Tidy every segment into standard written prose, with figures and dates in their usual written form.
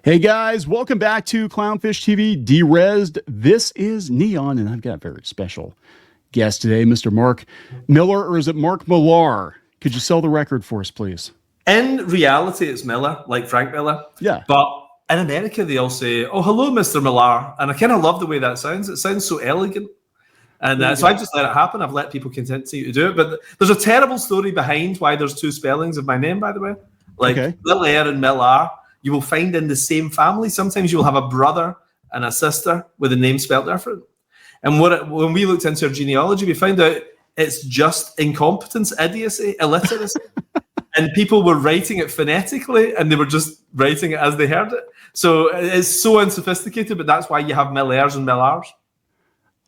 Hey guys, welcome back to Clownfish TV Derezzed. This is Neon, and I've got a very special guest today, Mr. Mark Miller, or is it Mark Millar? Could you sell the record for us, please? In reality, it's Miller, like Frank Miller. Yeah. But in America, they all say, "Oh, hello, Mr. Millar," and I kind of love the way that sounds. It sounds so elegant. And so I just let it happen. I've let people continue to do it. But there's a terrible story behind why there's two spellings of my name, by the way. Like Miller and Millar, you will find in the same family. Sometimes you will have a brother and a sister with a name spelled different. And when we looked into our genealogy, we found out it's just incompetence, idiocy, illiteracy. And people were writing it phonetically, and they were just writing it as they heard it. So it's so unsophisticated, but that's why you have Millers and Millars.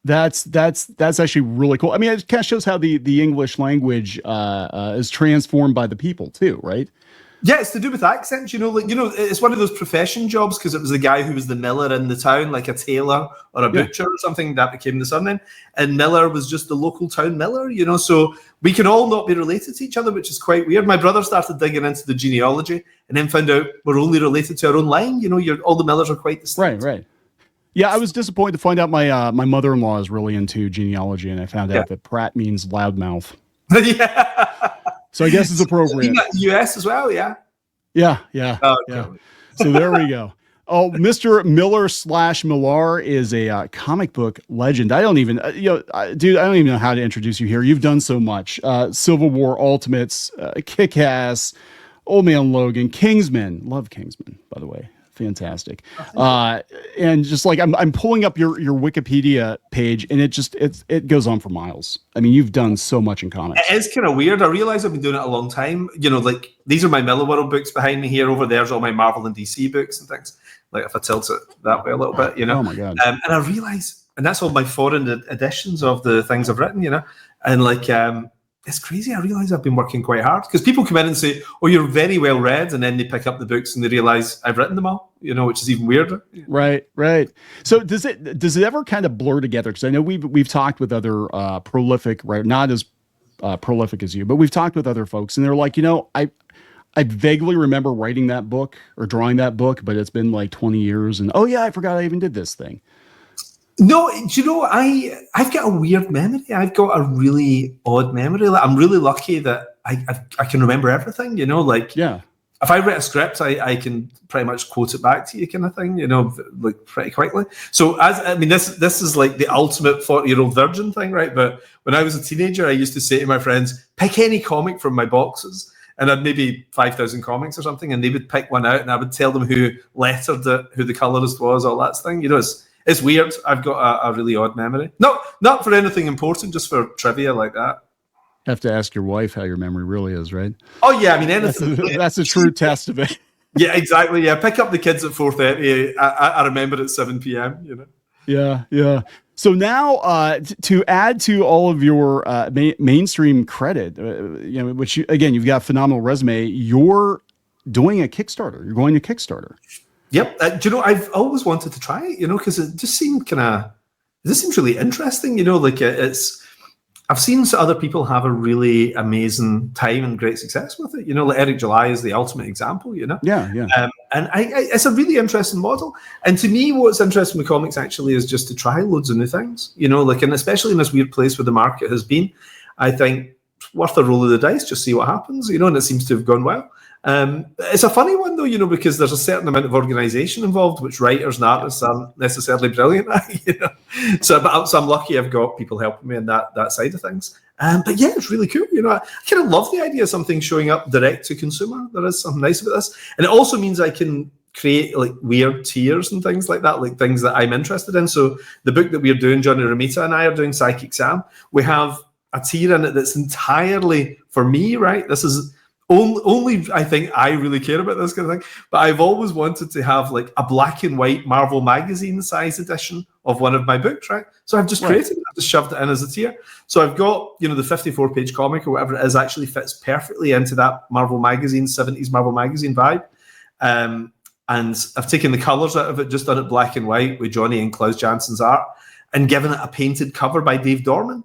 That's actually really cool. I mean, it kind of shows how the English language is transformed by the people too, right? Yeah, it's to do with accents. It's one of those profession jobs because it was the guy who was the miller in the town, like a tailor or a butcher or something, that became the surname. And Miller was just the local town miller, so we can all not be related to each other, which is quite weird. My brother started digging into the genealogy and then found out we're only related to our own line. All the Millers are quite distinct. Right. Yeah, I was disappointed to find out my mother-in-law is really into genealogy, and I found out that Pratt means loudmouth. Yeah. So I guess it's appropriate. US as well, yeah. Yeah. Oh, yeah. So there we go. Oh, Mr. Miller/Millar is a comic book legend. I don't even, dude, I don't even know how to introduce you here. You've done so much. Civil War Ultimates, Kick-Ass, Old Man Logan, Kingsman. Love Kingsman, by the way. Fantastic. And just like I'm pulling up your Wikipedia page, and it goes on for miles. I mean, you've done so much in comics. It is kind of weird. I realize I've been doing it a long time. Like these are my Miller World books behind me here. Over there's all my Marvel and DC books and things. Like if I tilt it that way a little bit, Oh my god. And I realize, and that's all my foreign editions of the things I've written, and like it's crazy. I realize I've been working quite hard because people come in and say, "Oh, you're very well read," and then they pick up the books and they realize I've written them all. Which is even weirder. Right. So does it ever kind of blur together? Because I know we've talked with other prolific, right? Not as prolific as you, but we've talked with other folks, and they're like, I vaguely remember writing that book or drawing that book, but it's been like 20 years, and oh yeah, I forgot I even did this thing. No, I've got a weird memory. I've got a really odd memory. Like, I'm really lucky that I can remember everything. If I write a script, I can pretty much quote it back to you, kind of thing. Like pretty quickly. So this is like the ultimate 40-year-old virgin thing, right? But when I was a teenager, I used to say to my friends, "Pick any comic from my boxes." And I'd maybe 5,000 comics or something, and they would pick one out, and I would tell them who lettered it, who the colorist was, all that thing. It's weird. I've got a really odd memory. Not for anything important, just for trivia like that. Have to ask your wife how your memory really is, right? Oh yeah, I mean anything. That's a true test of it. Yeah, exactly. Yeah, pick up the kids at 4:30. I remember at 7 p.m. Yeah. So now, to add to all of your mainstream credit, which you've got a phenomenal resume. You're doing a Kickstarter. You're going to Kickstarter. Yep. I've always wanted to try it, because it just seemed this seems really interesting, like I've seen other people have a really amazing time and great success with it, like Eric July is the ultimate example, Yeah. And it's a really interesting model. And to me, what's interesting with comics actually is just to try loads of new things, and especially in this weird place where the market has been, I think worth a roll of the dice, just see what happens, and it seems to have gone well. It's a funny one though, because there's a certain amount of organization involved, which writers and artists aren't necessarily brilliant at, So I'm lucky I've got people helping me in that side of things. But yeah, it's really cool. I kind of love the idea of something showing up direct to consumer. There is something nice about this, and it also means I can create like weird tiers and things like that, like things that I'm interested in. So the book that we're doing, Johnny Romita and I are doing, Psychic Sam, we have a tier in it that's entirely for me, right? This is only I think I really care about this kind of thing, but I've always wanted to have like a black and white Marvel magazine size edition of one of my books, right? So I've just created it, I've just shoved it in as a tier. So I've got, the 54-page comic or whatever it is actually fits perfectly into that Marvel magazine, 70s Marvel magazine vibe. And I've taken the colors out of it, just done it black and white with Johnny and Klaus Jansson's art, and given it a painted cover by Dave Dorman,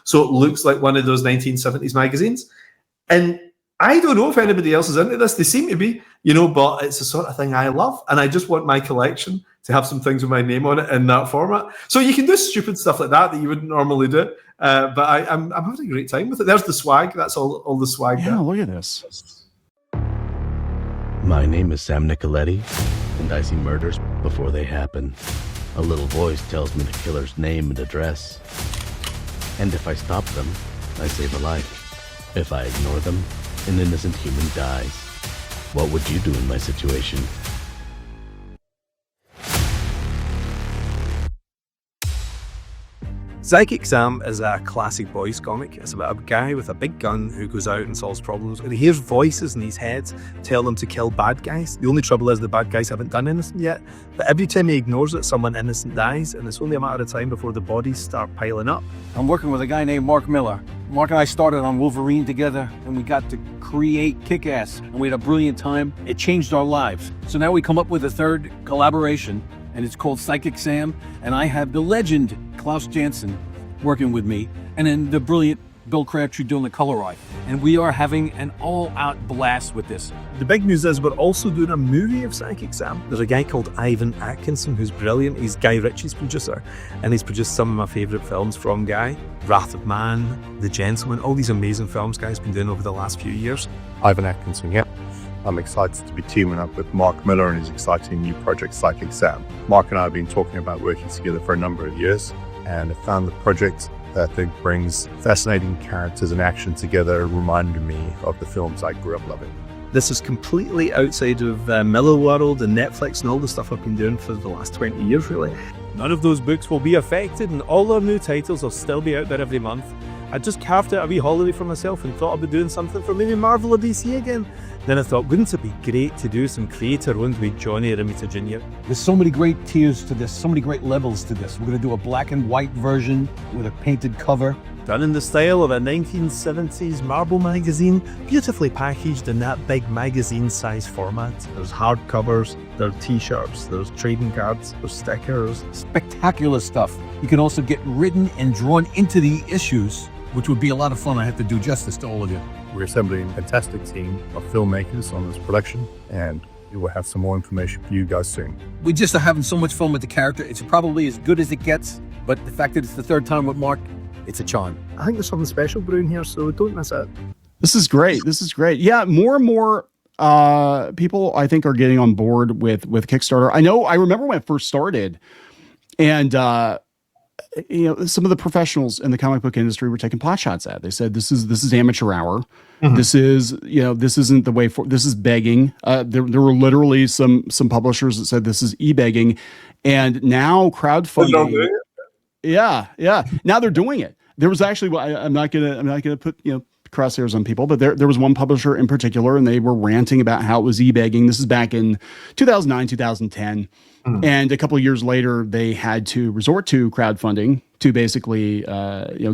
so it looks like one of those 1970s magazines. And I don't know if anybody else is into this. They seem to be, but it's the sort of thing I love. And I just want my collection to have some things with my name on it in that format. So you can do stupid stuff like that you wouldn't normally do. But I'm having a great time with it. There's the swag. That's all the swag. Yeah, look at this. My name is Sam Nicoletti, and I see murders before they happen. A little voice tells me the killer's name and address. And if I stop them, I save a life. If I ignore them, an innocent human dies. What would you do in my situation? Psychic Sam is a classic boys comic. It's about a guy with a big gun who goes out and solves problems, and he hears voices in his head tell him to kill bad guys. The only trouble is the bad guys haven't done anything yet, but every time he ignores it, someone innocent dies, and it's only a matter of time before the bodies start piling up. I'm working with a guy named Mark Miller. Mark and I started on Wolverine together, and we got to create Kick-Ass, and we had a brilliant time. It changed our lives. So now we come up with a third collaboration, and it's called Psychic Sam, and I have the legend Klaus Janson working with me, and then the brilliant Bill Crabtree doing the color art. And we are having an all-out blast with this. The big news is we're also doing a movie of Psychic Sam. There's a guy called Ivan Atkinson who's brilliant. He's Guy Ritchie's producer, and he's produced some of my favourite films from Guy. Wrath of Man, The Gentleman, all these amazing films Guy's been doing over the last few years. Ivan Atkinson, yeah. I'm excited to be teaming up with Mark Miller and his exciting new project, Psychic Sam. Mark and I have been talking about working together for a number of years, and I found the project that I think brings fascinating characters and action together, reminded me of the films I grew up loving. This is completely outside of Miller World and Netflix and all the stuff I've been doing for the last 20 years, really. None of those books will be affected, and all our new titles will still be out there every month. I just carved out a wee holiday for myself and thought I'd be doing something for maybe Marvel or DC again. Then I thought, wouldn't it be great to do some creator-owned with Johnny Romita Jr.? There's so many great tiers to this, so many great levels to this. We're going to do a black and white version with a painted cover. Done in the style of a 1970s Marvel magazine, beautifully packaged in that big magazine-size format. There's hardcovers, there's t-shirts, there's trading cards, there's stickers. Spectacular stuff. You can also get written and drawn into the issues, which would be a lot of fun. I have to do justice to all of you. We're assembling a fantastic team of filmmakers on this production, and we will have some more information for you guys soon. We just are having so much fun with the character. It's probably as good as it gets, but the fact that it's the third time with Mark, it's a charm. I think there's something special brewing here, so don't miss it. This is great. This is great. Yeah, more and more people, I think, are getting on board with Kickstarter. I remember when it first started, and some of the professionals in the comic book industry were taking pot shots at it. They said, this is amateur hour. Mm-hmm. This isn't the way for, this is begging. There were literally some publishers that said this is e-begging, and now crowdfunding. Yeah. Now they're doing it. There was actually, I'm not gonna put crosshairs on people, but there was one publisher in particular, and they were ranting about how it was e-begging. This is back in 2009, 2010. Mm-hmm. And a couple of years later, they had to resort to crowdfunding to basically,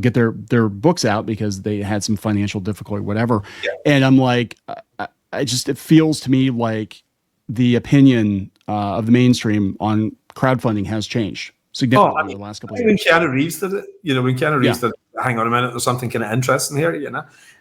get their books out because they had some financial difficulty, whatever. Yeah. And I'm like, it feels to me like the opinion of the mainstream on crowdfunding has changed significantly in the last couple of years. When Keanu Reeves did it, when Keanu Reeves did it, hang on a minute, there's something kind of interesting here,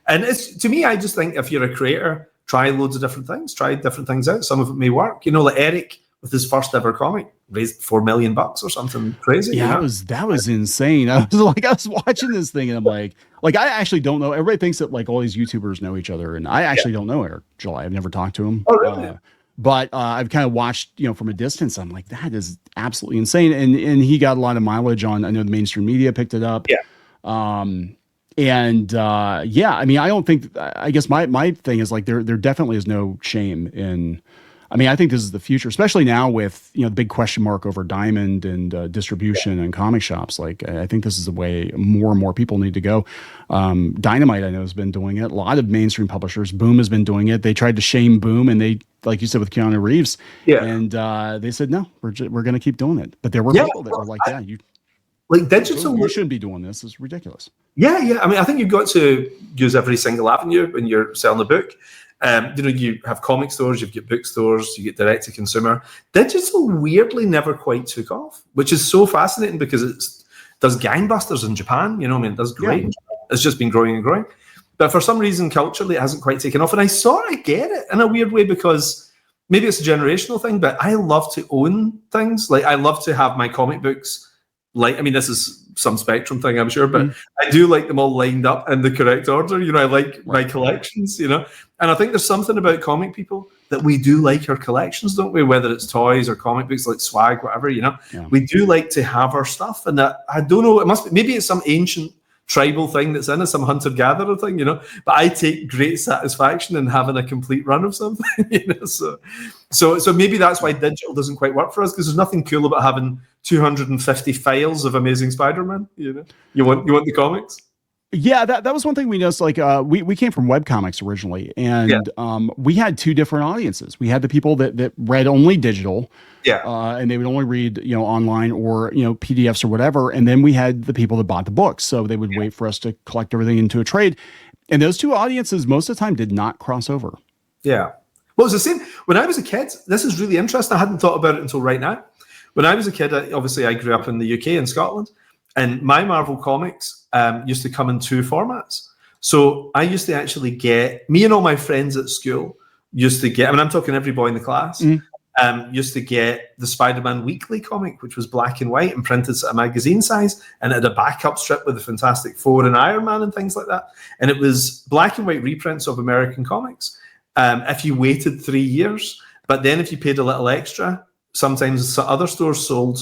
And it's, to me, I just think if you're a creator, try loads of different things, try different things out. Some of it may work. Like Eric with his first ever comic raised $4 million or something crazy. Yeah, that was insane. I was watching this thing and I'm like I actually don't know. Everybody thinks that all these YouTubers know each other, and I actually don't know Eric July. I've never talked to him. Oh, really? But I've kind of watched, from a distance. I'm like, that is absolutely insane. And he got a lot of mileage on, I know the mainstream media picked it up. Yeah. I don't think, I guess my thing is there definitely is no shame in, I think this is the future, especially now with, the big question mark over Diamond and distribution and comic shops. I think this is the way more and more people need to go. Dynamite, I know, has been doing it. A lot of mainstream publishers, Boom has been doing it. They tried to shame Boom, and they, like you said, with Keanu Reeves. Yeah. And they said, no, we're going to keep doing it. But there were people that were like, digital. You shouldn't be doing this. It's ridiculous. Yeah. I think you've got to use every single avenue when you're selling a book. You have comic stores, you've got bookstores, you get direct to consumer. Digital weirdly never quite took off, which is so fascinating because it does gangbusters in Japan. It does great. Yeah. It's just been growing and growing. But for some reason, culturally, it hasn't quite taken off. And I sort of get it in a weird way, because maybe it's a generational thing, but I love to own things. Like, I love to have my comic books. Like, I mean, this is some Spectrum thing, I'm sure, but I do like them all lined up in the correct order. You know, I like my collections, you know, and I think there's something about comic people that we do like our collections, don't we? Whether it's toys or comic books, like swag, whatever, you know, we do like to have our stuff. And that, I don't know, it must be, maybe it's some ancient tribal thing that's in it, some hunter-gatherer thing, you know, but I take great satisfaction in having a complete run of something, you know, so maybe that's why digital doesn't quite work for us, because there's nothing cool about having 250 files of Amazing Spider-Man, you know. You want the comics? Yeah, that was one thing we noticed. Like, we came from webcomics originally, and we had two different audiences. We had the people that read only digital, and they would only read, you know, online or, you know, PDFs or whatever. And then we had the people that bought the books, so they would wait for us to collect everything into a trade. And those two audiences most of the time did not cross over. Yeah, well, it's the same when I was a kid. This is really interesting. I hadn't thought about it until right now. When I was a kid, obviously I grew up in the UK in Scotland, and my Marvel comics used to come in two formats. So I used to actually get, me and all my friends at school used to get, I mean, I'm talking every boy in the class, used to get the Spider-Man Weekly comic, which was black and white and printed at a magazine size, and it had a backup strip with the Fantastic Four and Iron Man and things like that. And it was black and white reprints of American comics. If you waited 3 years, but then if you paid a little extra, sometimes other stores sold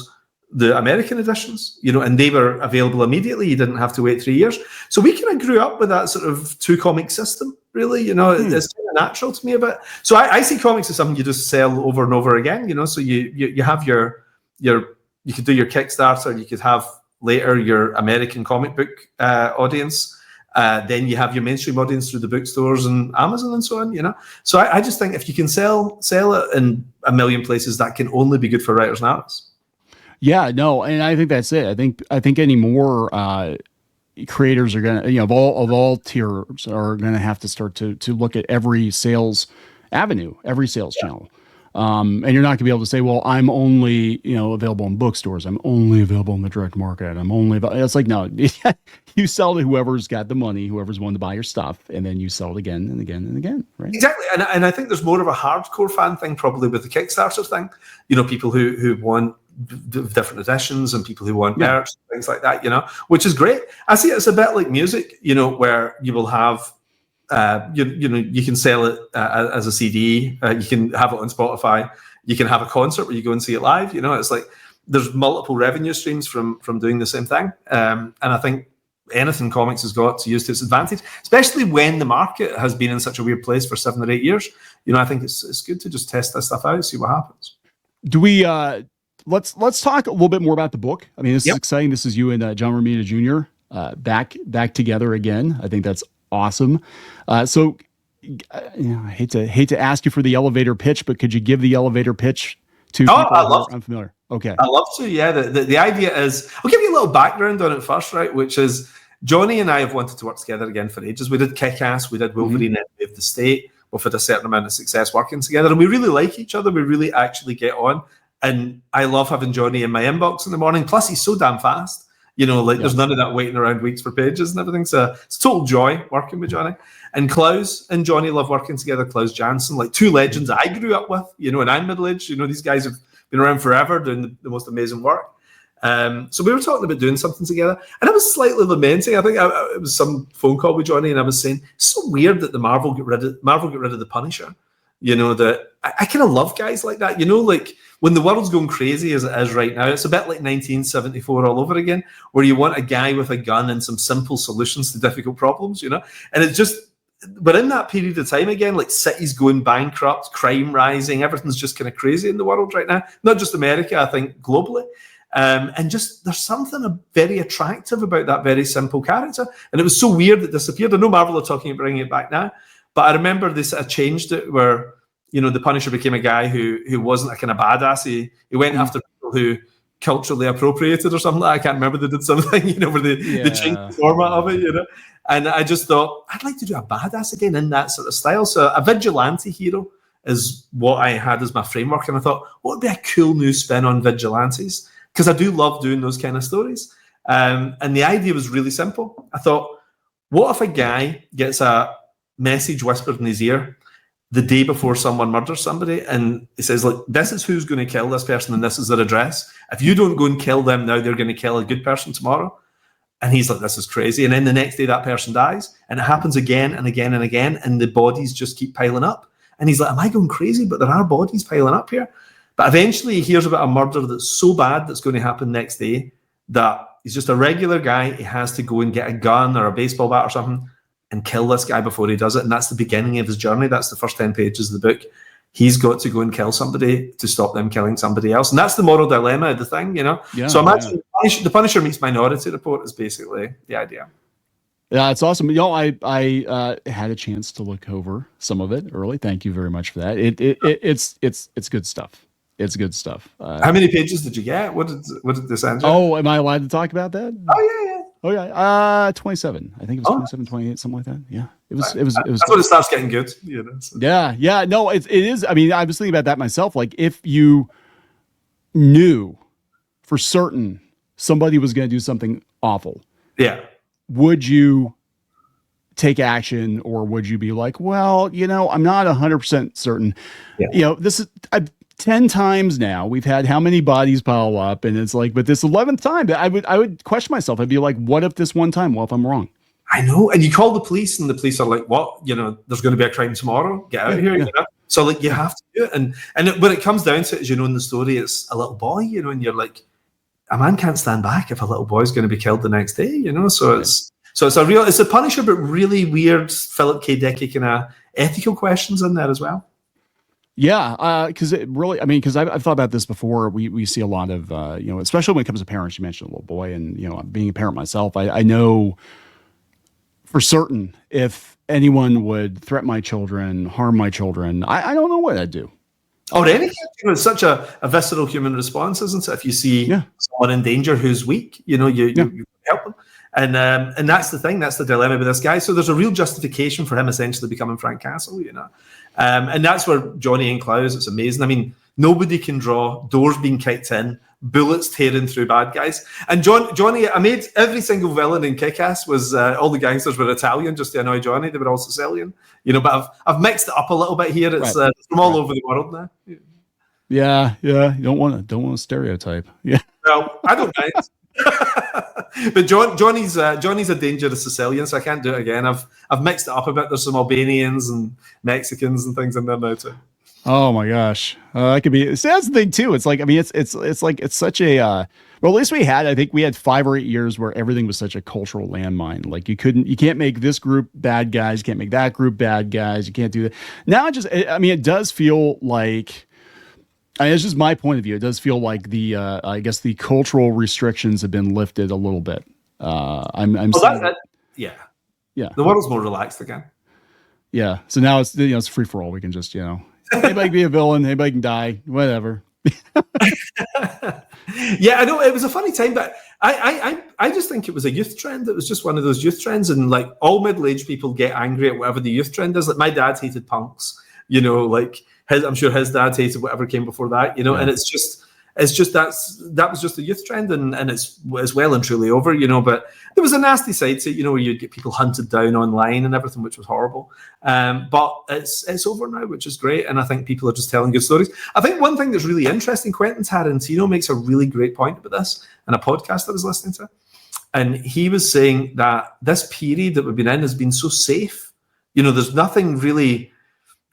the American editions, you know, and they were available immediately. You didn't have to wait 3 years. So we kind of grew up with that sort of two comic system, really, you know. It's kind of natural to me a bit. So I see comics as something you just sell over and over again, you know. So you have your you could do your Kickstarter, you could have later your American comic book audience. Then you have your mainstream audience through the bookstores and Amazon and so on, you know. So I just think if you can sell it in a million places, that can only be good for writers and artists. Yeah, no, and I think that's it. I think any more creators are gonna, you know, of all tiers are gonna have to start to look at every sales avenue, every sales channel. And you're not gonna be able to say, well, I'm only, you know, available in bookstores. I'm only available in the direct market. I'm only it's like, no, you sell to whoever's got the money, whoever's willing to buy your stuff, and then you sell it again and again and again, right? Exactly. And I think there's more of a hardcore fan thing probably with the Kickstarter thing. You know, people who want different editions and people who want merch, things like that, you know, which is great. I see it's a bit like music, you know, where you will have you know, you can sell it as a CD, you can have it on Spotify, you can have a concert where you go and see it live, you know. It's like there's multiple revenue streams from doing the same thing, and I think anything comics has got to use to its advantage, especially when the market has been in such a weird place for 7 or 8 years. You know, I think it's good to just test this stuff out, see what happens. Do we let's talk a little bit more about the book. I mean, this is exciting. This is you and John Romita Jr. Back together again. I think that's awesome. So you know, I hate to ask you for the elevator pitch, but could you give the elevator pitch to people who are unfamiliar? Okay. I love to, yeah. The idea is, I'll give you a little background on it first, right? Which is, Johnny and I have wanted to work together again for ages. We did Kick-Ass, we did Wolverine, Enemy of the State. We've had a certain amount of success working together, and we really like each other. We really actually get on. And I love having Johnny in my inbox in the morning. Plus, he's so damn fast. You know, like there's none of that waiting around weeks for pages and everything. So it's total joy working with Johnny. And Klaus and Johnny love working together. Klaus Janson, like two legends I grew up with, you know, and I'm middle-aged. You know, these guys have been around forever doing the most amazing work. So we were talking about doing something together. And I was slightly lamenting. I think it was some phone call with Johnny, and I was saying, it's so weird that the Marvel get rid of the Punisher. You know, that I kind of love guys like that. You know, like when the world's going crazy as it is right now, it's a bit like 1974 all over again, where you want a guy with a gun and some simple solutions to difficult problems, you know? And it's just, we're in that period of time again, like cities going bankrupt, crime rising, everything's just kind of crazy in the world right now. Not just America, I think globally. And just there's something very attractive about that very simple character. And it was so weird that it disappeared. I know Marvel are talking about bringing it back now. But I remember they sort of changed it where, you know, the Punisher became a guy who wasn't a kind of badass. He went after people who culturally appropriated or something. I can't remember. They did something, you know, where they changed the format of it, you know. And I just thought, I'd like to do a badass again in that sort of style. So a vigilante hero is what I had as my framework. And I thought, what would be a cool new spin on vigilantes? Because I do love doing those kind of stories. And the idea was really simple. I thought, What if a guy gets a message whispered in his ear the day before someone murders somebody, and it says, like, this is who's going to kill this person and this is their address. If you don't go and kill them now, they're going to kill a good person tomorrow. And he's like, this is crazy. And then the next day that person dies, and it happens again and again and again, and the bodies just keep piling up. And he's like, am I going crazy? But there are bodies piling up here. But eventually he hears about a murder that's so bad that's going to happen next day that he's just a regular guy. He has to go and get a gun or a baseball bat or something and kill this guy before he does it. And that's the beginning of his journey. That's the first 10 pages of the book. He's got to go and kill somebody to stop them killing somebody else. And that's the moral dilemma of the thing, you know? Yeah, so imagine The Punisher meets Minority Report is basically the idea. Yeah, it's awesome. You know, I had a chance to look over some of it early. Thank you very much for that. It's good stuff. It's good stuff. How many pages did you get? What did this end? Oh, am I allowed to talk about that? Oh yeah. Oh yeah. 27. I think it was 27, 28, something like that. Yeah. It was. That's when it starts getting good. You know, so. Yeah. No, it is. I mean, I was thinking about that myself. Like, if you knew for certain somebody was going to do something awful, yeah, would you take action, or would you be like, well, you know, I'm not 100% certain. Yeah. You know, this is 10 times now we've had how many bodies pile up, and it's like, but this 11th time I would question myself. I'd be like, what if this one time? Well, if I'm wrong? I know. And you call the police, and the police are like, what? You know, there's going to be a crime tomorrow. Get out of here. Yeah. You know? So like, you have to do it. And when it comes down to it, as you know, in the story, it's a little boy, you know, and you're like, a man can't stand back if a little boy's going to be killed the next day, you know? So it's a Punisher, but really weird Philip K. Dick kind of ethical questions in there as well. Yeah, because it really, I mean, because I've thought about this before. We see a lot of, you know, especially when it comes to parents. You mentioned a little boy, and, you know, being a parent myself, I know for certain if anyone would threaten my children, harm my children, I don't know what I'd do. Or anything. You know, it's such a visceral human response, isn't it? If you see someone in danger who's weak, you know, you help them. And that's the thing. That's the dilemma with this guy. So there's a real justification for him essentially becoming Frank Castle, you know. And that's where Johnny Enclaus, it's amazing. I mean, nobody can draw doors being kicked in, bullets tearing through bad guys. And Johnny, I made every single villain in Kick-Ass was all the gangsters were Italian just to annoy Johnny. They were all Sicilian, you know. But I've mixed it up a little bit here. It's from all over the world now. Yeah. You don't want to stereotype. Yeah. Well, I don't mind. But Johnny's a dangerous Sicilian, so I can't do it again. I've mixed it up a bit. There's some Albanians and Mexicans and things in there now too. Oh my gosh, that could be. See, that's the thing too. It's like, I mean, it's like, it's such a. Well, at least I think we had 5 or 8 years where everything was such a cultural landmine. Like you can't make this group bad guys, you can't make that group bad guys, you can't do that. Now it does feel like. It's just my point of view. It does feel like I guess the cultural restrictions have been lifted a little bit. Yeah. The world's more relaxed again. Yeah. So now it's free for all. We can just, anybody can be a villain, anybody can die, whatever. Yeah, I know it was a funny time, but I just think it was a youth trend. It was just one of those youth trends, and like all middle-aged people get angry at whatever the youth trend is. Like my dad hated punks, like. I'm sure his dad hated whatever came before that, and it's just that was just a youth trend, and it's well and truly over, But there was a nasty side to it, where you'd get people hunted down online and everything, which was horrible. But it's over now, which is great, and I think people are just telling good stories. I think one thing that's really interesting, Quentin Tarantino makes a really great point about this in a podcast I was listening to, and he was saying that this period that we've been in has been so safe. There's nothing really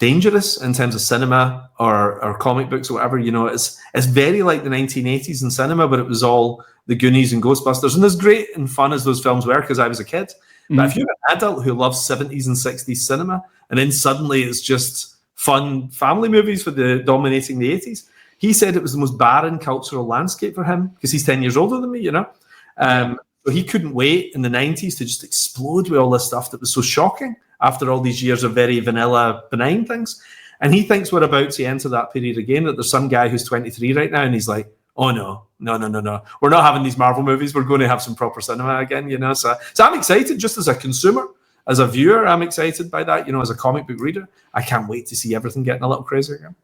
dangerous in terms of cinema or comic books or whatever. It's very like the 1980s in cinema, but it was all the Goonies and Ghostbusters, and as great and fun as those films were, because I was a kid. But if you're an adult who loves 70s and 60s cinema, and then suddenly it's just fun family movies for the dominating the 80s, he said it was the most barren cultural landscape for him, because he's 10 years older than me, so he couldn't wait in the 90s to just explode with all this stuff that was so shocking after all these years of very vanilla, benign things. And he thinks we're about to enter that period again, that there's some guy who's 23 right now, and he's like, oh, no. We're not having these Marvel movies. We're going to have some proper cinema again, So I'm excited just as a consumer, as a viewer. I'm excited by that, as a comic book reader. I can't wait to see everything getting a little crazy again.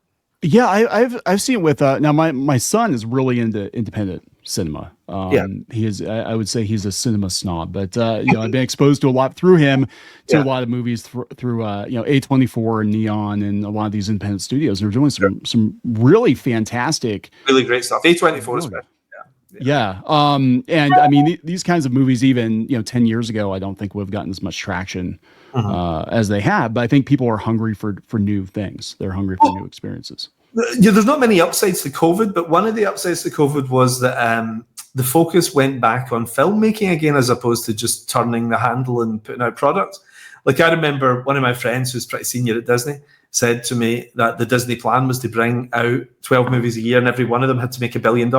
Yeah, I've seen it with now my son is really into independent cinema. Yeah. He is, I would say he's a cinema snob, but, I've been exposed to a lot through him, to a lot of movies through A24 and Neon and a lot of these independent studios. They're doing some really fantastic, really great stuff. A24 is better. Yeah. And I mean, these kinds of movies, even, 10 years ago, I don't think would have gotten as much traction as they have, but I think people are hungry for new things. They're hungry for new experiences. Yeah, there's not many upsides to COVID, but one of the upsides to COVID was that the focus went back on filmmaking again, as opposed to just turning the handle and putting out products. Like, I remember one of my friends who's pretty senior at Disney said to me that the Disney plan was to bring out 12 movies a year and every one of them had to make $1 billion.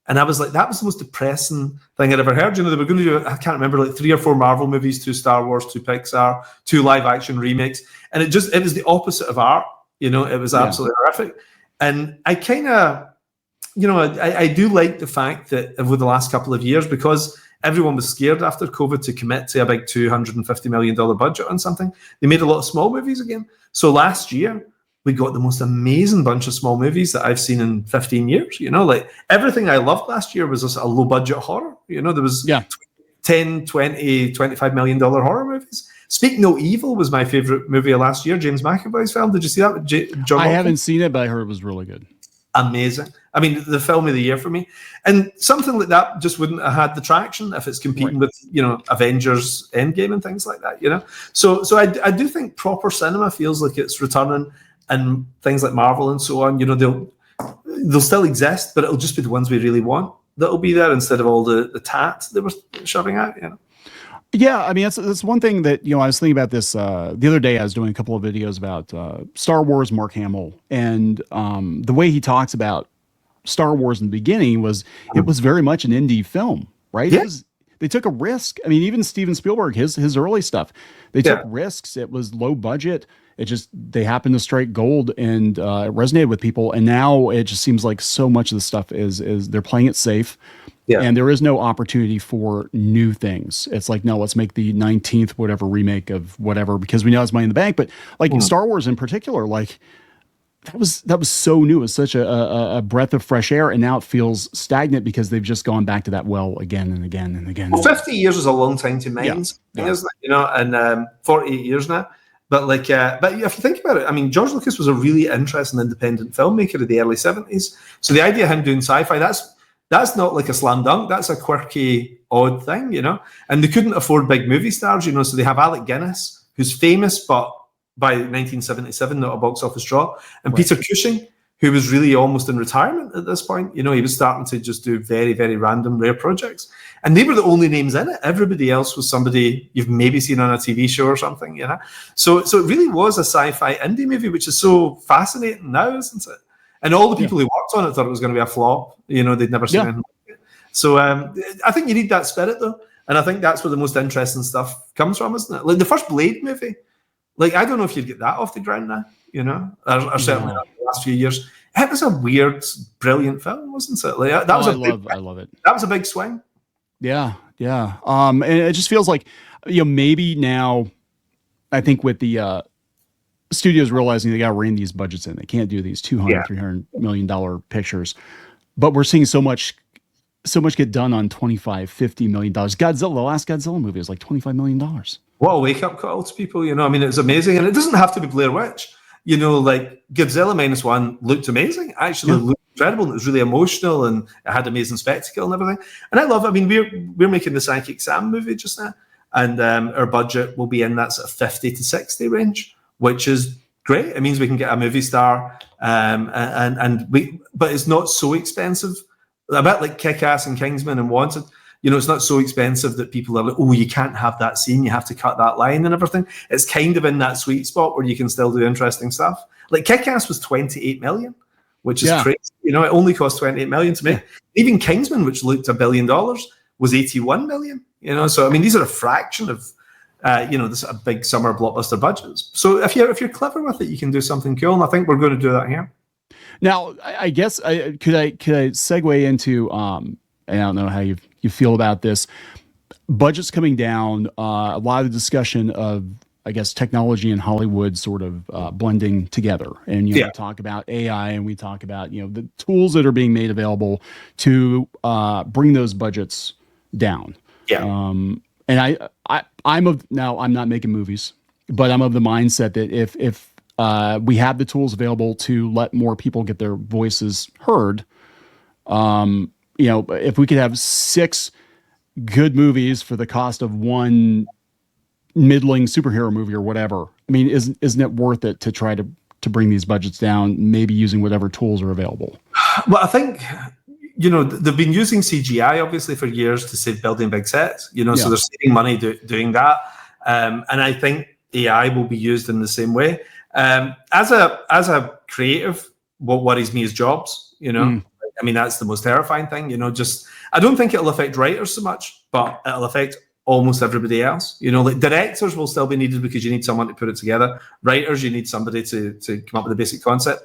And I was like, that was the most depressing thing I'd ever heard. They were going to do, I can't remember, like 3 or 4 Marvel movies, 2 Star Wars, 2 Pixar, 2 live action remakes. And it was the opposite of art. It was absolutely horrific. And I kind of, I do like the fact that over the last couple of years, because everyone was scared after COVID to commit to a big $250 million budget on something, they made a lot of small movies again. So last year, we got the most amazing bunch of small movies that I've seen in 15 years. Like everything I loved last year was just a low budget horror. There was 10, 20, $25 million horror movies. Speak No Evil was my favorite movie of last year, James McAvoy's film. Did you see that? John I Hopkins? haven't seen it, but I heard it was really good. Amazing. I mean, the film of the year for me. And something like that just wouldn't have had the traction if it's competing with, Avengers Endgame and things like that, So I do think proper cinema feels like it's returning, and things like Marvel and so on, they'll still exist, but it'll just be the ones we really want that'll be there instead of all the tat they were shoving out, Yeah, I mean, that's one thing that, I was thinking about this the other day. I was doing a couple of videos about Star Wars, Mark Hamill, and the way he talks about Star Wars in the beginning was it was very much an indie film, right? Yeah. They took a risk. I mean, even Steven Spielberg, his early stuff, they took risks. It was low budget. They happened to strike gold, and it resonated with people. And now it just seems like so much of the stuff is they're playing it safe. Yeah. And there is no opportunity for new things. It's like, no, let's make the 19th whatever remake of whatever, because we know it's Money in the Bank. But like Star Wars in particular, like that was so new. It was such a breath of fresh air, and now it feels stagnant because they've just gone back to that well again and again and again. Well, 50 years is a long time to mines, isn't it? And 48 years now. But but if you think about it, I mean, George Lucas was a really interesting independent filmmaker of the early 70s. So the idea of him doing sci-fi, that's not like a slam dunk. That's a quirky, odd thing, And they couldn't afford big movie stars, So they have Alec Guinness, who's famous, but by 1977, not a box office draw. And Peter Cushing, who was really almost in retirement at this point. He was starting to just do very, very random, rare projects. And they were the only names in it. Everybody else was somebody you've maybe seen on a TV show or something, So it really was a sci-fi indie movie, which is so fascinating now, isn't it? And all the people who worked on it thought it was going to be a flop. They'd never seen anything like it. So I think you need that spirit, though. And I think that's where the most interesting stuff comes from, isn't it? Like the first Blade movie. Like, I don't know if you'd get that off the ground now, or certainly not in the last few years. It was a weird, brilliant film, wasn't it? Like, I love it. That was a big swing. Yeah. And it just feels like, maybe now, I think with the studios realizing they got to rein these budgets in. They can't do these $200-300 million pictures. But we're seeing so much get done on $25-50 million. Godzilla, the last Godzilla movie was like $25 million. What a wake-up call to people, I mean, it's amazing. And it doesn't have to be Blair Witch. Like Godzilla -1 looked amazing. Actually looked incredible. And it was really emotional, and it had amazing spectacle and everything. And I mean, we're making the Psychic Sam movie just now. And our budget will be in that sort of 50 to 60 range, which is great. It means we can get a movie star, but it's not so expensive. A bit like Kick-Ass and Kingsman and Wanted. It's not so expensive that people are like, oh, you can't have that scene, you have to cut that line and everything. It's kind of in that sweet spot where you can still do interesting stuff. Like Kick-Ass was $28 million, which is crazy. It only cost $28 million to make. Even Kingsman, which looked $1 billion, was $81 million. So I mean, these are a fraction of this sort of big summer blockbuster budgets. So if you're clever with it, you can do something cool, and I think we're going to do that here. Now, I guess could I segue into and I don't know how you feel about this. Budgets coming down, a lot of discussion of I guess, technology and Hollywood sort of blending together. And, you know, Yeah. we talk about AI and we talk about, you know, the tools that are being made available to bring those budgets down. Yeah. And I'm not making movies, but I'm of the mindset that if we have the tools available to let more people get their voices heard, you know, if we could have 6 good movies for the cost of one middling superhero movie or whatever, I mean, isn't it worth it to try to bring these budgets down, maybe using whatever tools are available? Well, I think, you know, they've been using CGI obviously for years to save building big sets, you know, so they're saving money doing that. And I think AI will be used in the same way. As a creative, what worries me is jobs, you know. I mean, that's the most terrifying thing, you know. Just, I don't think it'll affect writers so much, but it'll affect almost everybody else. You know, like directors will still be needed because you need someone to put it together. Writers, you need somebody to come up with a basic concept.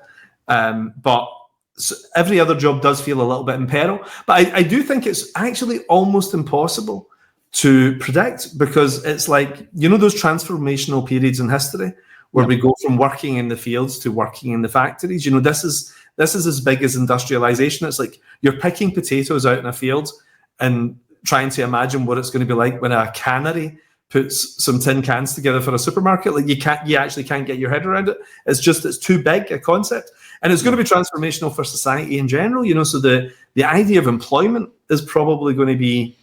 But every other job does feel a little bit in peril. But I do think it's actually almost impossible to predict, because it's like, you know, those transformational periods in history where we go from working in the fields to working in the factories. You know, this is as big as industrialization. It's like you're picking potatoes out in a field and trying to imagine what it's going to be like when a cannery puts some tin cans together for a supermarket. Like you actually can't get your head around it. It's too big a concept. And it's going to be transformational for society in general, you know. So the idea of employment is probably going to be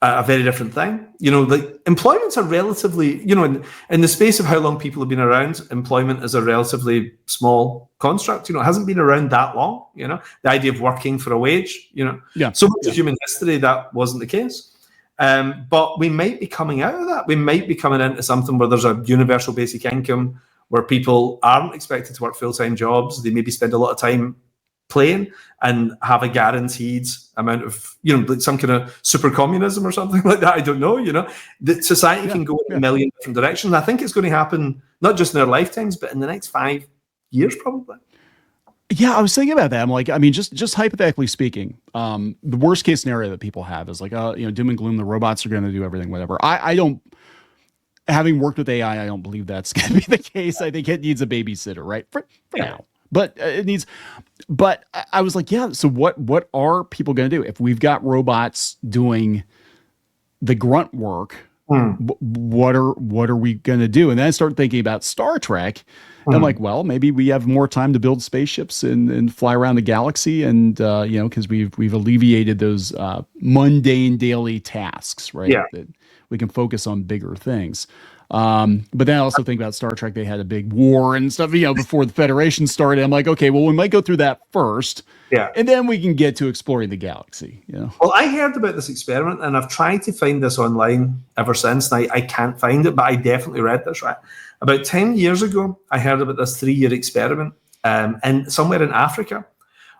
a very different thing. You know, like employments are relatively, you know, in the space of how long people have been around, employment is a relatively small construct. You know, it hasn't been around that long, you know, the idea of working for a wage, you know. So much of human history, that wasn't the case. But we might be coming out of that. We might be coming into something where there's a universal basic income, where people aren't expected to work full-time jobs. They maybe spend a lot of time playing and have a guaranteed amount of, you know, like some kind of super communism or something like that. I don't know, you know. The society can go in a million different directions. I think it's going to happen not just in our lifetimes, but in the next 5 years probably. Yeah, I was thinking about that. I'm like, I mean, just hypothetically speaking, the worst case scenario that people have is like, you know, doom and gloom, the robots are going to do everything, whatever. I don't, having worked with AI, I don't believe that's going to be the case. I think it needs a babysitter, right? For now. But it needs, but I was like, yeah, so what are people going to do? If we've got robots doing the grunt work, what are we going to do? And then I started thinking about Star Trek. And I'm like, well, maybe we have more time to build spaceships and fly around the galaxy. And, you know, because we've alleviated those mundane daily tasks, right? Yeah. That we can focus on bigger things. But then I also think about Star Trek. They had a big war and stuff, you know, before the Federation started. I'm like, okay, well, we might go through that first. Yeah. And then we can get to exploring the galaxy, you know? Well, I heard about this experiment and I've tried to find this online ever since. And I can't find it, but I definitely read this, right? About 10 years ago, I heard about this 3-year experiment and somewhere in Africa,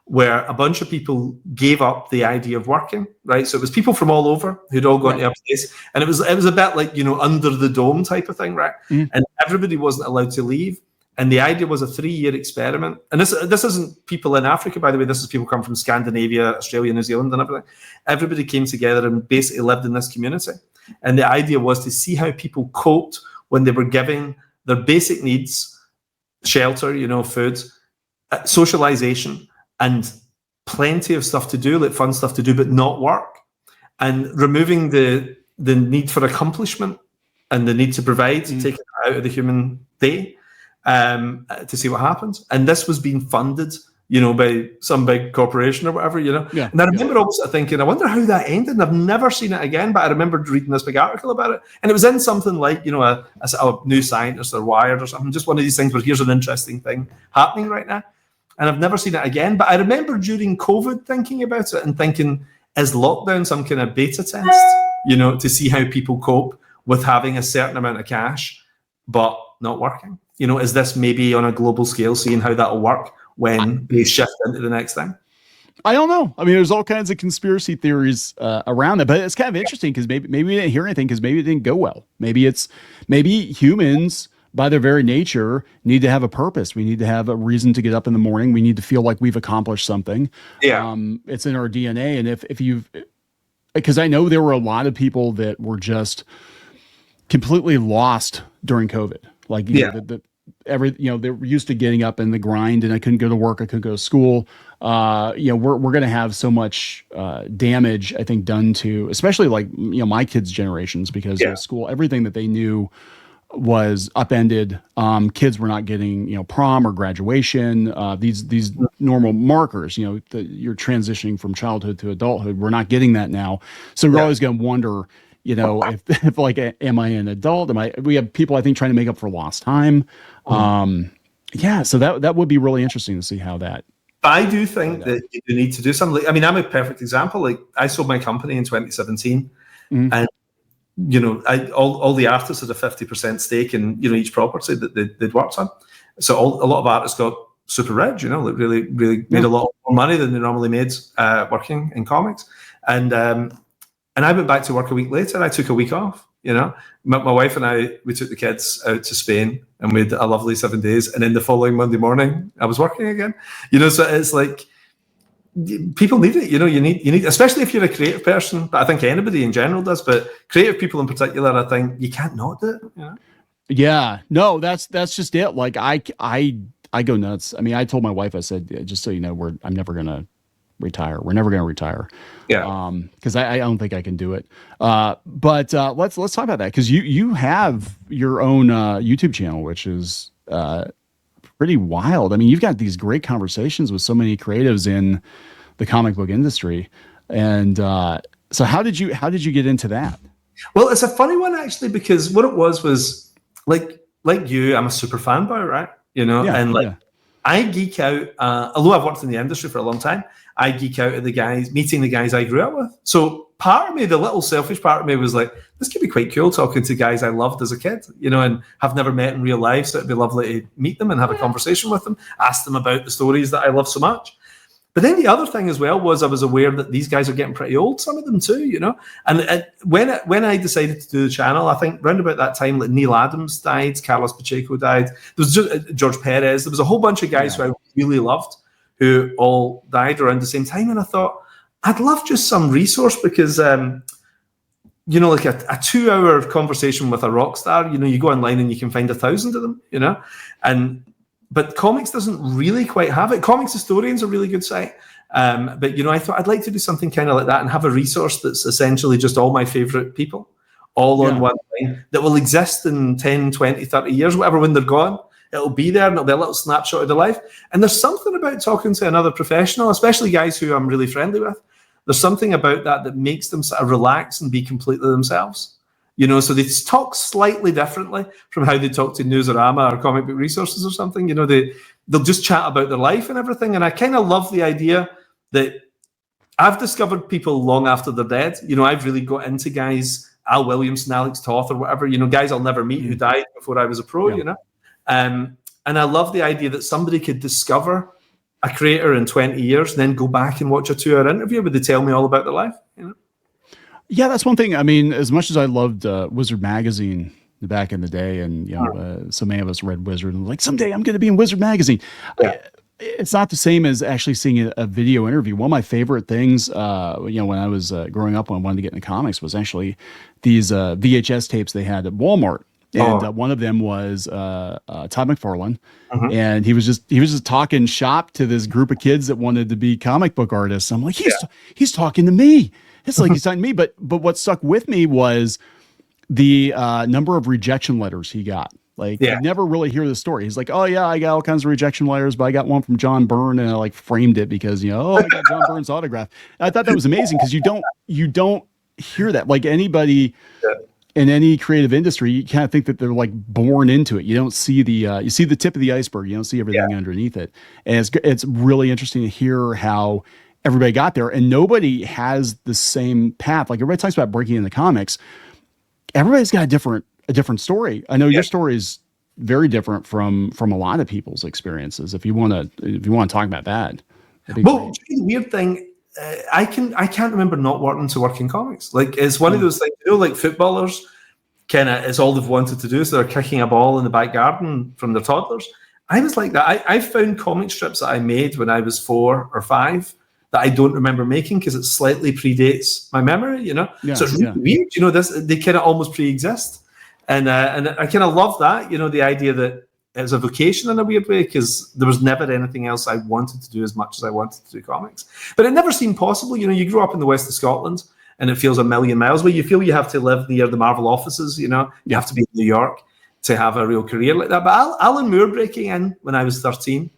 where a bunch of people gave up the idea of working, right? So it was people from all over who'd all gone to a place, and it was a bit like, you know, under the dome type of thing, right? And everybody wasn't allowed to leave. And the idea was a 3-year experiment. And this isn't people in Africa, by the way. This is people come from Scandinavia, Australia, New Zealand, and everything. Everybody came together and basically lived in this community. And the idea was to see how people coped when they were giving their basic needs, shelter, you know, food, socialization, and plenty of stuff to do, like fun stuff to do, but not work, and removing the need for accomplishment and the need to provide, taking it out of the human day, to see what happens. And this was being funded, you know, by some big corporation or whatever, you know. And I remember also thinking, I wonder how that ended. And I've never seen it again, but I remember reading this big article about it. And it was in something like, you know, a New Scientist or Wired or something, just one of these things where here's an interesting thing happening right now. And I've never seen it again. But I remember during COVID thinking about it and thinking, is lockdown some kind of beta test, you know, to see how people cope with having a certain amount of cash, but not working? You know, is this maybe on a global scale, seeing how that'll work when they shift into the next thing? I don't know. I mean, there's all kinds of conspiracy theories around it, but it's kind of interesting because maybe we didn't hear anything because maybe it didn't go well. Maybe humans, by their very nature, need to have a purpose. We need to have a reason to get up in the morning. We need to feel like we've accomplished something. Yeah. It's in our DNA. And if you've, because I know there were a lot of people that were just completely lost during COVID. Like, you Yeah. know, they were used to getting up in the grind, and I couldn't go to work, I couldn't go to school. You know, we're going to have so much damage, I think, done to, especially like, you know, my kids' generations, because Yeah. school, everything that they knew was upended. Kids were not getting, you know, prom or graduation, these normal markers, you know, that you're transitioning from childhood to adulthood. We're not getting that now. So we're always going to wonder, you know, if like, am I an adult? We have people, I think, trying to make up for lost time. Yeah. So that would be really interesting to see how that. I do think that you need to do something. I mean, I'm a perfect example. Like, I sold my company in 2017, and you know, all the artists had a 50% stake in, you know, each property that they'd worked on. So a lot of artists got super rich, you know, like really made a lot more money than they normally made working in comics. And I went back to work a week later. I took a week off. You know, my wife and I, we took the kids out to Spain and we had a lovely 7 days. And then the following Monday morning, I was working again. You know, so it's like, people need it. You know, you need, especially if you're a creative person. But I think anybody in general does. But creative people in particular, I think you can't not do it. You know? Yeah, no, that's just it. Like, I go nuts. I mean, I told my wife, I said, just so you know, I'm never gonna retire. We're never gonna retire. Yeah. Because I don't think I can do it. But let's talk about that, because you have your own YouTube channel, which is pretty wild. I mean, you've got these great conversations with so many creatives in the comic book industry, and so how did you get into that? Well, it's a funny one actually, because what it was like you, I'm a super fanboy, right? You know, I geek out. Although I've worked in the industry for a long time, I geek out at meeting the guys I grew up with. So part of me, the little selfish part of me, was like, this could be quite cool talking to guys I loved as a kid, you know, and have never met in real life. So it'd be lovely to meet them and have a conversation with them, ask them about the stories that I love so much. But then the other thing as well was I was aware that these guys are getting pretty old, some of them too, you know. And when I decided to do the channel, I think round about that time, like Neil Adams died, Carlos Pacheco died, there was just George Perez, there was a whole bunch of guys who I really loved who all died around the same time. And I thought, I'd love just some resource, because you know, like a 2-hour conversation with a rock star, you know, you go online and you can find 1,000 of them, you know. But comics doesn't really quite have it. Comics Historian's a really good site. But, you know, I thought I'd like to do something kind of like that and have a resource that's essentially just all my favorite people, all on one line, that will exist in 10, 20, 30 years, whatever, when they're gone. It'll be there and it'll be a little snapshot of their life. And there's something about talking to another professional, especially guys who I'm really friendly with. There's something about that makes them sort of relax and be completely themselves. You know, so they talk slightly differently from how they talk to Newsarama or Comic Book Resources or something. You know, they'll just chat about their life and everything. And I kind of love the idea that I've discovered people long after they're dead. You know, I've really got into guys, Al Williamson, Alex Toth, or whatever, you know, guys I'll never meet who died before I was a pro, you know. And I love the idea that somebody could discover a creator in 20 years and then go back and watch a 2-hour interview where they tell me all about their life, you know. Yeah, that's one thing. I mean, as much as I loved Wizard Magazine back in the day, and you know, so many of us read Wizard, and like, someday I'm going to be in Wizard Magazine. It's not the same as actually seeing a video interview. One of my favorite things, you know, when I was growing up, when I wanted to get into comics, was actually these VHS tapes they had at Walmart. And one of them was Todd McFarlane, and he was just talking shop to this group of kids that wanted to be comic book artists. I'm like, he's talking to me. It's like he's talking to me. But what stuck with me was the number of rejection letters he got. Like, I never really hear the story. He's like, oh yeah, I got all kinds of rejection letters, but I got one from John Byrne, and I like framed it because, you know, I got John Byrne's autograph. And I thought that was amazing, because you don't hear that. Like, anybody in any creative industry, you kind of think that they're like born into it. You don't see you see the tip of the iceberg. You don't see everything underneath it. And it's really interesting to hear how everybody got there, and nobody has the same path. Like, everybody talks about breaking into comics. Everybody's got a different story. I know your story is very different from a lot of people's experiences. If you want to talk about that. Well, the weird thing, I can't remember not wanting to work in comics. Like, it's one of those things, you know, like footballers, kind of, it's all they've wanted to do. So they're kicking a ball in the back garden from their toddlers. I was like that. I found comic strips that I made when I was 4 or 5 that I don't remember making, because it slightly predates my memory, you know. So it's really weird, you know. They kind of almost pre-exist. And I kind of love that, the idea that it's a vocation in a weird way, because there was never anything else I wanted to do as much as I wanted to do comics. But it never seemed possible. You grow up in the west of Scotland and it feels a million miles away. You feel you have to live near the Marvel offices, you have to be in New York to have a real career like that. But Alan Moore breaking in when I was 13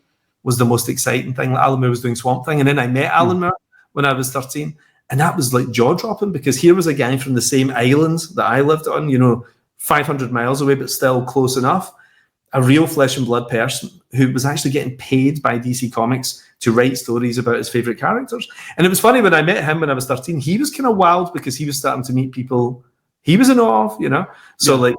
was the most exciting thing. Alan Moore was doing Swamp Thing. And then I met Alan Moore when I was 13. And that was like jaw-dropping, because here was a guy from the same island that I lived on, 500 miles away, but still close enough. A real flesh and blood person who was actually getting paid by DC Comics to write stories about his favorite characters. And it was funny, when I met him when I was 13, he was kind of wild, because he was starting to meet people he was in awe of, So I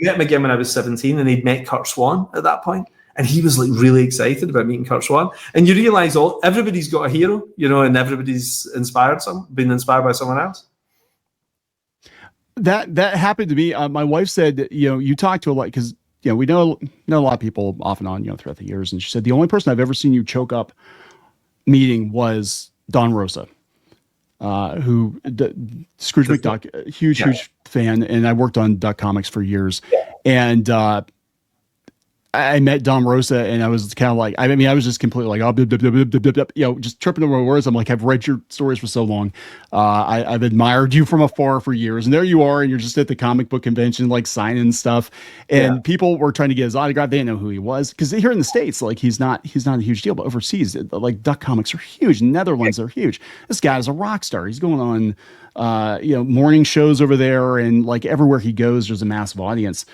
met him again when I was 17, and he'd met Kurt Swan at that point. And he was like really excited about meeting Kurt Swan. And you realize everybody's got a hero, and everybody's been inspired by someone else. That happened to me. My wife said, you talk to a lot, because we know a lot of people off and on, throughout the years. And she said, the only person I've ever seen you choke up meeting was Don Rosa, who Scrooge McDuck, huge fan. And I worked on Duck Comics for years. And, I met Don Rosa, and I was kind of like, I was just completely like, just tripping over my words. I'm like, I've read your stories for so long. I've admired you from afar for years. And there you are, and you're just at the comic book convention, like signing stuff. And people were trying to get his autograph. They didn't know who he was, because here in the States, like he's not a huge deal, but overseas, like Duck Comics are huge. Netherlands are huge. This guy is a rock star. He's going on, morning shows over there, and like everywhere he goes, there's a massive audience.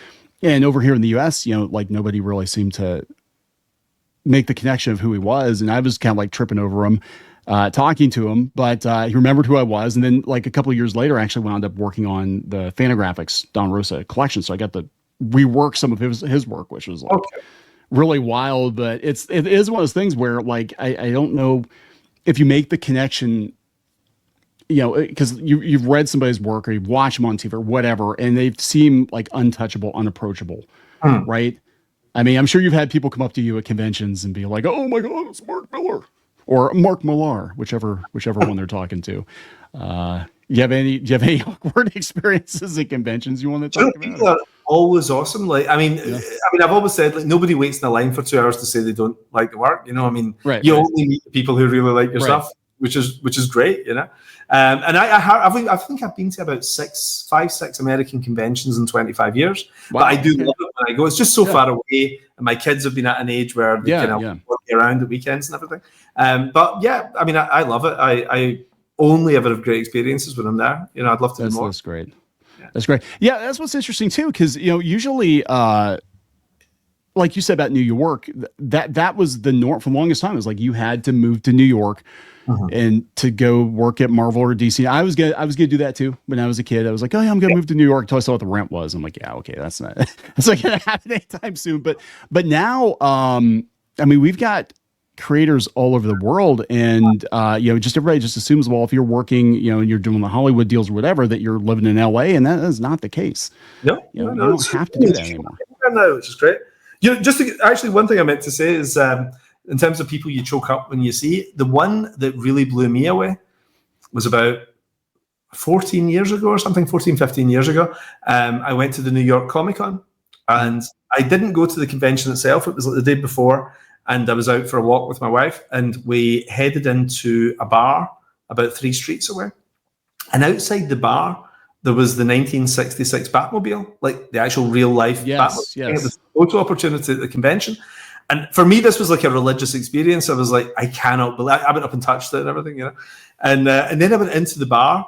And over here in the US, like nobody really seemed to make the connection of who he was. And I was kind of like tripping over him, talking to him, but he remembered who I was. And then like a couple of years later, I actually wound up working on the Fantagraphics Don Rosa collection. So I got to rework some of his work, which was like really wild. But it is one of those things where like, I don't know if you make the connection, because you've read somebody's work, or you've watched them on TV or whatever, and they seem like untouchable, unapproachable, right? I mean, I'm sure you've had people come up to you at conventions and be like, "Oh my God, it's Mark Millar," or Mark Millar, whichever one they're talking to. Do you have any awkward experiences at conventions you want to talk about? People are always awesome. Like, I've always said, like, nobody waits in a line for 2 hours to say they don't like the work. You only meet the people who really like your stuff, which is great. And I think I've been to about 5-6 American conventions in 25 years. Wow. But I do love it when I go. It's just so far away, and my kids have been at an age where they can work around at weekends and everything. I love it. I only ever have great experiences when I'm there. I'd love to do more. That's great. Yeah. That's great. Yeah, that's what's interesting too, because usually, like you said about New York, that was the norm for the longest time. It was like you had to move to New York. And to go work at Marvel or DC. I was gonna do that too when I was a kid. I was like, oh yeah, I'm gonna move to New York until I saw what the rent was. I'm like, yeah, okay, that's not gonna happen anytime soon. But now, we've got creators all over the world, and just everybody just assumes, well, if you're working, and you're doing the Hollywood deals or whatever, that you're living in LA, and that is not the case. No, you don't have to do that anymore. No, which is great. Actually, one thing I meant to say is, in terms of people you choke up when you see, the one that really blew me away was about 14 years ago or something, 15 years ago. I went to the New York Comic Con, and I didn't go to the convention itself. It was like the day before, and I was out for a walk with my wife, and we headed into a bar about 3 streets away. And outside the bar, there was the 1966 Batmobile, like the actual real life Batmobile. Yes. It was a photo opportunity at the convention. And for me, this was like a religious experience. I was like, I cannot believe. I went up and touched it and everything, And then I went into the bar,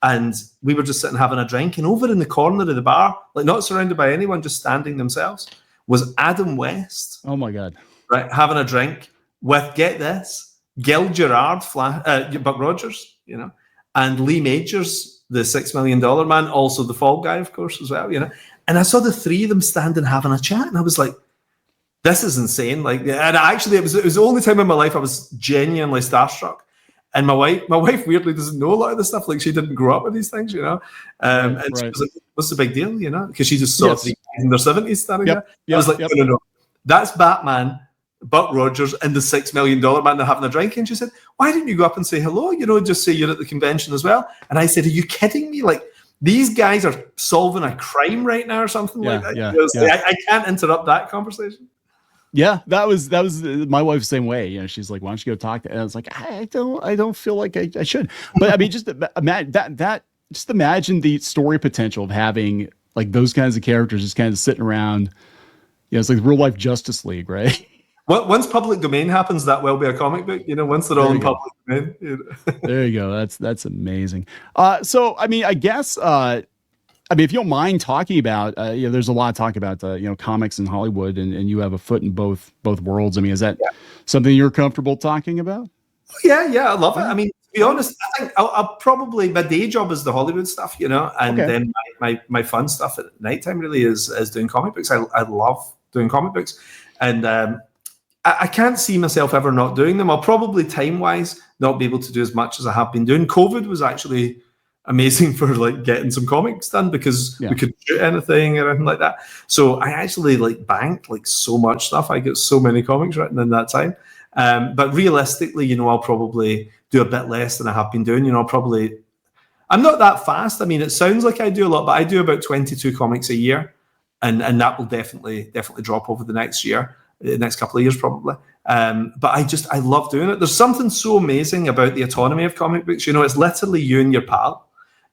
and we were just sitting having a drink. And over in the corner of the bar, like not surrounded by anyone, just standing themselves, was Adam West. Oh my God! Right, having a drink with, get this, Gil Gerard, Buck Rogers, and Lee Majors, the $6 Million Man, also the Fall Guy, of course, as well, And I saw the three of them standing having a chat, and I was like, this is insane. Like, and actually, it was the only time in my life I was genuinely starstruck. And my wife weirdly doesn't know a lot of this stuff. Like, she didn't grow up with these things, She was like, what's the big deal, Because she just saw three guys in their 70s standing there. I was like, no. That's Batman, Buck Rogers, and the $6 Million Man. They're having a drink. And she said, why didn't you go up and say hello? Just say you're at the convention as well. And I said, are you kidding me? Like, these guys are solving a crime right now or something like that. Yeah, You know, so yeah. I can't interrupt that conversation. Yeah, that was my wife's same way. You know, she's like, "Why don't you go talk to?" And I was like, "I don't feel like I should." But I mean, just imagine that. Just imagine the story potential of having like those kinds of characters just kind of sitting around. You know, it's like real life Justice League, right? Once public domain happens, that will be a comic book. You know, once they're all There in you go. public domain. You know. There you go. That's amazing. So I mean, I guess if you don't mind talking about, you know, there's a lot of talk about, you know, comics in Hollywood, and you have a foot in both worlds. I mean, is that something you're comfortable talking about? Yeah, I love it. I mean, to be honest, I think I'll probably, my day job is the Hollywood stuff, you know, and Okay. then my fun stuff at nighttime really is doing comic books. I love doing comic books, and I can't see myself ever not doing them. I'll probably time-wise not be able to do as much as I have been doing. COVID was actually amazing for like getting some comics done because we couldn't shoot anything or anything like that. So I actually like banked like so much stuff. I got so many comics written in that time. But realistically, you know, I'll probably do a bit less than I have been doing. You know, I'm not that fast. I mean, it sounds like I do a lot, but I do about 22 comics a year, and that will definitely drop over the next year, the next couple of years probably. But I love doing it. There's something so amazing about the autonomy of comic books. You know, it's literally you and your pal.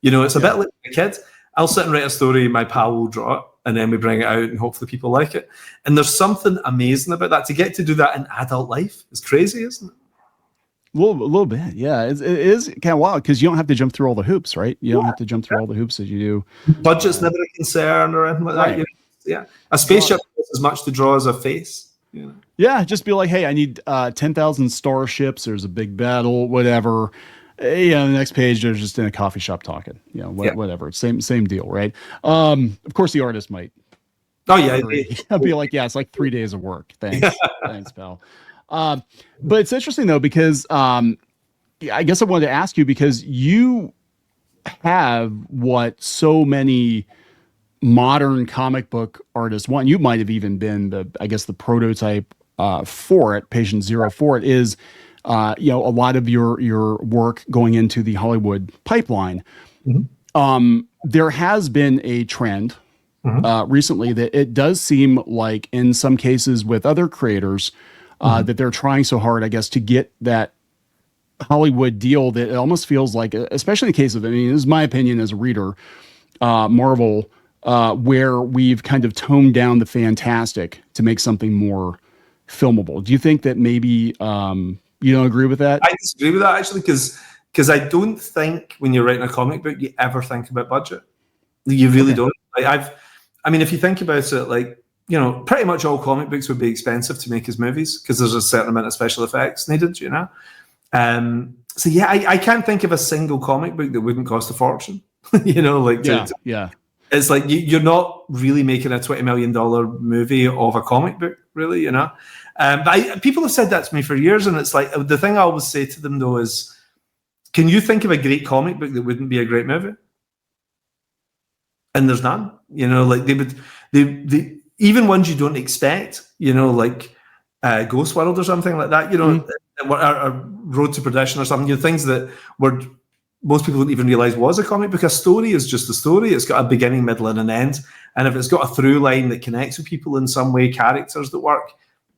You know, it's a bit like a kid. I'll sit and write a story, my pal will draw it, and then we bring it out and hopefully people like it. And there's something amazing about that. To get to do that in adult life is crazy, isn't it? A little bit, yeah. It is kind of wild because you don't have to jump through all the hoops, right? You don't have to jump through all the hoops as you do. Budget's never a concern or anything like that. Right. You know? Yeah, a spaceship has as much to draw as a face. You know? Yeah, just be like, hey, I need 10,000 starships. There's a big battle, whatever. You know, the next page, they're just in a coffee shop talking. You know, whatever. It's same deal, right? Of course, the artist might. Oh yeah, I'll be like, yeah, it's like 3 days of work. Thanks, thanks, pal. But it's interesting though because I guess I wanted to ask you because you have what so many modern comic book artists want. You might have even been the prototype for it. Patient Zero for it is. You know, a lot of your work going into the Hollywood pipeline. There has been a trend recently that it does seem like in some cases with other creators that they're trying so hard, I guess, to get that Hollywood deal that it almost feels like, especially in the case of, I mean, this is my opinion as a reader, Marvel, where we've kind of toned down the fantastic to make something more filmable. Do you think that maybe you don't agree with that? I disagree with that actually because I don't think when you're writing a comic book you ever think about budget. You really don't. Like I mean, if you think about it, like, you know, pretty much all comic books would be expensive to make as movies because there's a certain amount of special effects needed, you know. So yeah, I can't think of a single comic book that wouldn't cost a fortune. You know, like yeah. It's like you're not really making a $20 million movie of a comic book, really, you know. But people have said that to me for years, and it's like the thing I always say to them though is, can you think of a great comic book that wouldn't be a great movie? And there's none, you know. Like they even ones you don't expect, you know, like Ghost World or something like that, you know, or Road to Perdition or something. You know, things that were most people don't even realize was a comic book. A story is just a story. It's got a beginning, middle, and an end. And if it's got a through line that connects with people in some way, characters that work,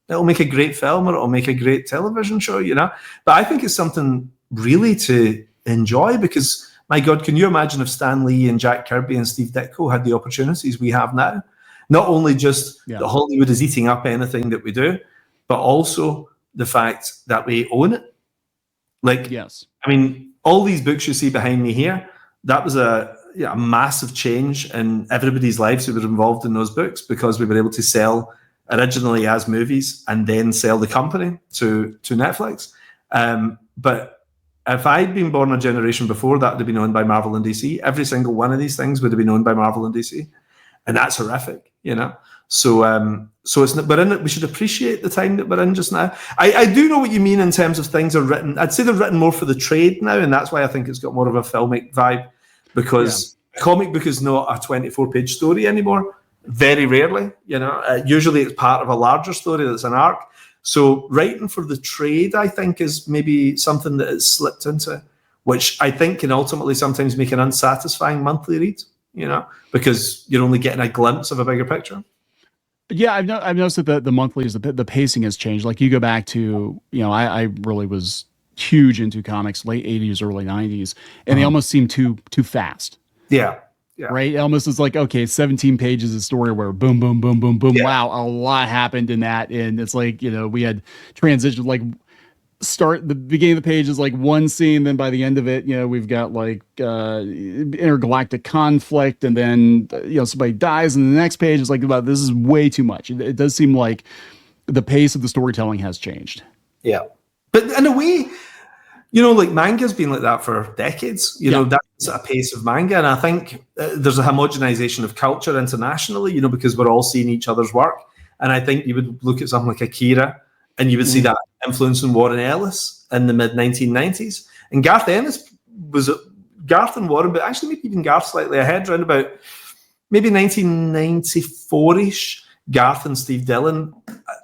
it'll make a great film or it'll make a great television show, you know. But I think it's something really to enjoy because, my God, can you imagine if Stan Lee and Jack Kirby and Steve Ditko had the opportunities we have now? Not only just that Hollywood is eating up anything that we do, but also the fact that we own it. Like, yes. I mean, all these books you see behind me here, that was a massive change in everybody's lives who were involved in those books because we were able to sell originally as movies and then sell the company to Netflix. But if I'd been born a generation before, that would have been owned by Marvel and DC. Every single one of these things would have been owned by Marvel and DC. And that's horrific, you know? So we're in it. We should appreciate the time that we're in just now. I do know what you mean in terms of things are written. I'd say they're written more for the trade now, and that's why I think it's got more of a filmic vibe because a comic book is not a 24-page story anymore. Very rarely, you know. Usually it's part of a larger story that's an arc. So writing for the trade, I think, is maybe something that has slipped into which I think can ultimately sometimes make an unsatisfying monthly read, because you're only getting a glimpse of a bigger picture. Yeah, I've noticed that the monthlies, the pacing has changed. Like you go back to, I really was huge into comics, late 80s, early 90s, and they almost seem too fast. Yeah. Right. It almost is like, okay, 17 pages of story where boom, boom, boom, boom, boom. Yeah. Wow, a lot happened in that. And it's like, we had transitions, like start the beginning of the page is like one scene, then by the end of it, we've got like intergalactic conflict, and then somebody dies, and the next page is like, about this is way too much. It does seem like the pace of the storytelling has changed. Yeah. But in a way, like manga's been like that for decades. That's a pace of manga. And I think there's a homogenization of culture internationally, because we're all seeing each other's work. And I think you would look at something like Akira and you would see that influence in Warren Ellis in the mid-1990s. And Garth Ennis was Garth and Warren, but actually maybe even Garth slightly ahead, around about maybe 1994-ish. Garth and Steve Dillon,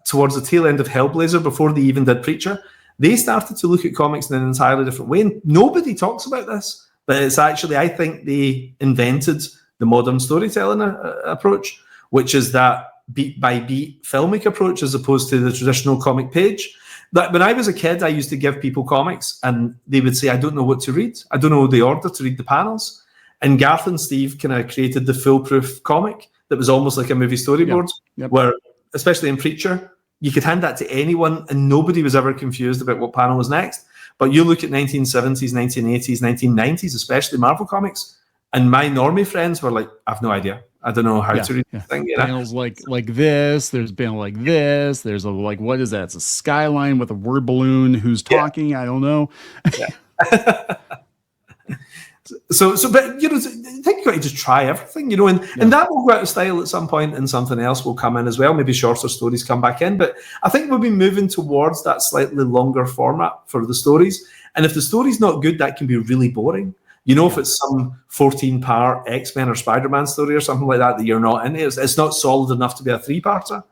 towards the tail end of Hellblazer, before they even did Preacher, they started to look at comics in an entirely different way. And nobody talks about this, but it's actually, I think they invented the modern storytelling approach, which is that beat by beat filmic approach as opposed to the traditional comic page. That when I was a kid, I used to give people comics and they would say, I don't know what to read. I don't know the order to read the panels. And Garth and Steve kind of created the foolproof comic that was almost like a movie storyboard, where, especially in Preacher, you could hand that to anyone and nobody was ever confused about what panel was next. But you look at 1970s, 1980s, 1990s, especially Marvel comics, and my normie friends were like, I've no idea. I don't know how to read this thing. Panels like this, there's been like this, there's a like, what is that? It's a skyline with a word balloon. Who's talking? I don't know. So, but I think you got to just try everything, and that will go out of style at some point, and something else will come in as well. Maybe shorter stories come back in, but I think we'll be moving towards that slightly longer format for the stories. And if the story's not good, that can be really boring. If it's some 14-part X-Men or Spider-Man story or something like that you're not into, it's not solid enough to be a 3-parter.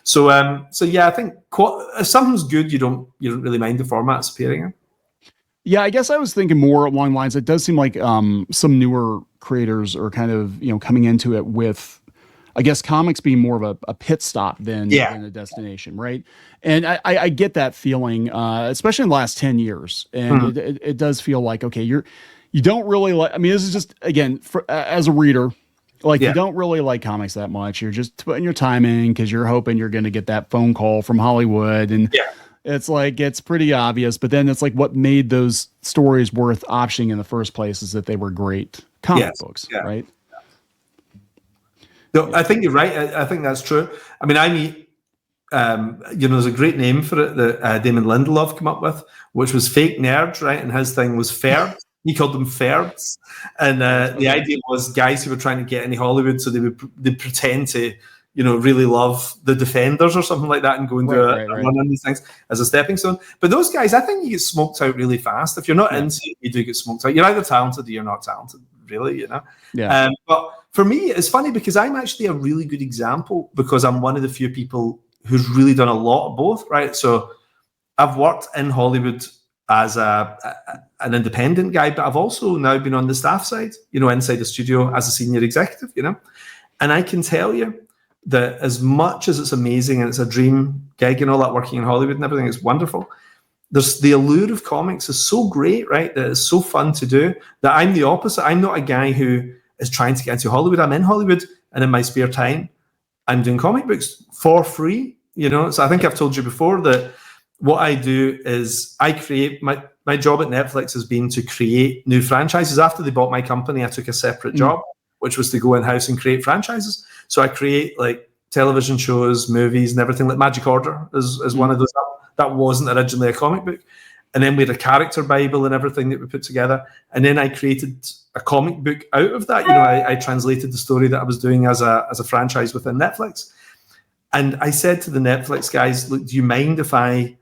So yeah, I think if something's good, you don't really mind the format it's appearing in. Yeah, I guess I was thinking more along the lines. It does seem like some newer creators are kind of coming into it with, I guess, comics being more of a pit stop than a destination, right? And I get that feeling, especially in the last 10 years. And it does feel like, okay, you don't really like. I mean, this is just, again, as a reader, like you don't really like comics that much. You're just putting your time in because you're hoping you're going to get that phone call from Hollywood, and it's like, it's pretty obvious, but then it's like what made those stories worth optioning in the first place is that they were great comic books, right? No, I think you're right. I think that's true. I mean, I meet, there's a great name for it that Damon Lindelof came up with, which was fake nerds, right? And his thing was Ferds. He called them Ferds. And the idea was guys who were trying to get into Hollywood, so they'd pretend to, really love the Defenders or something like that and go and do a run on these things as a stepping stone. But those guys, I think you get smoked out really fast. If you're not into it, you do get smoked out. You're either talented or you're not talented, really, Yeah. But for me, it's funny because I'm actually a really good example because I'm one of the few people who's really done a lot of both, right? So I've worked in Hollywood as an independent guy, but I've also now been on the staff side, inside the studio as a senior executive, and I can tell you that as much as it's amazing and it's a dream gig and all that, working in Hollywood and everything, it's wonderful. There's the allure of comics is so great, right? That it's so fun to do that I'm the opposite. I'm not a guy who is trying to get into Hollywood. I'm in Hollywood, and in my spare time, I'm doing comic books for free, So I think I've told you before that what I do is I create my job at Netflix has been to create new franchises. After they bought my company, I took a separate job, which was to go in-house and create franchises. So I create like television shows, movies, and everything. Like Magic Order is one of those. That wasn't originally a comic book. And then we had a character Bible and everything that we put together. And then I created a comic book out of that. I translated the story that I was doing as a franchise within Netflix. And I said to the Netflix guys, look, do you mind if I,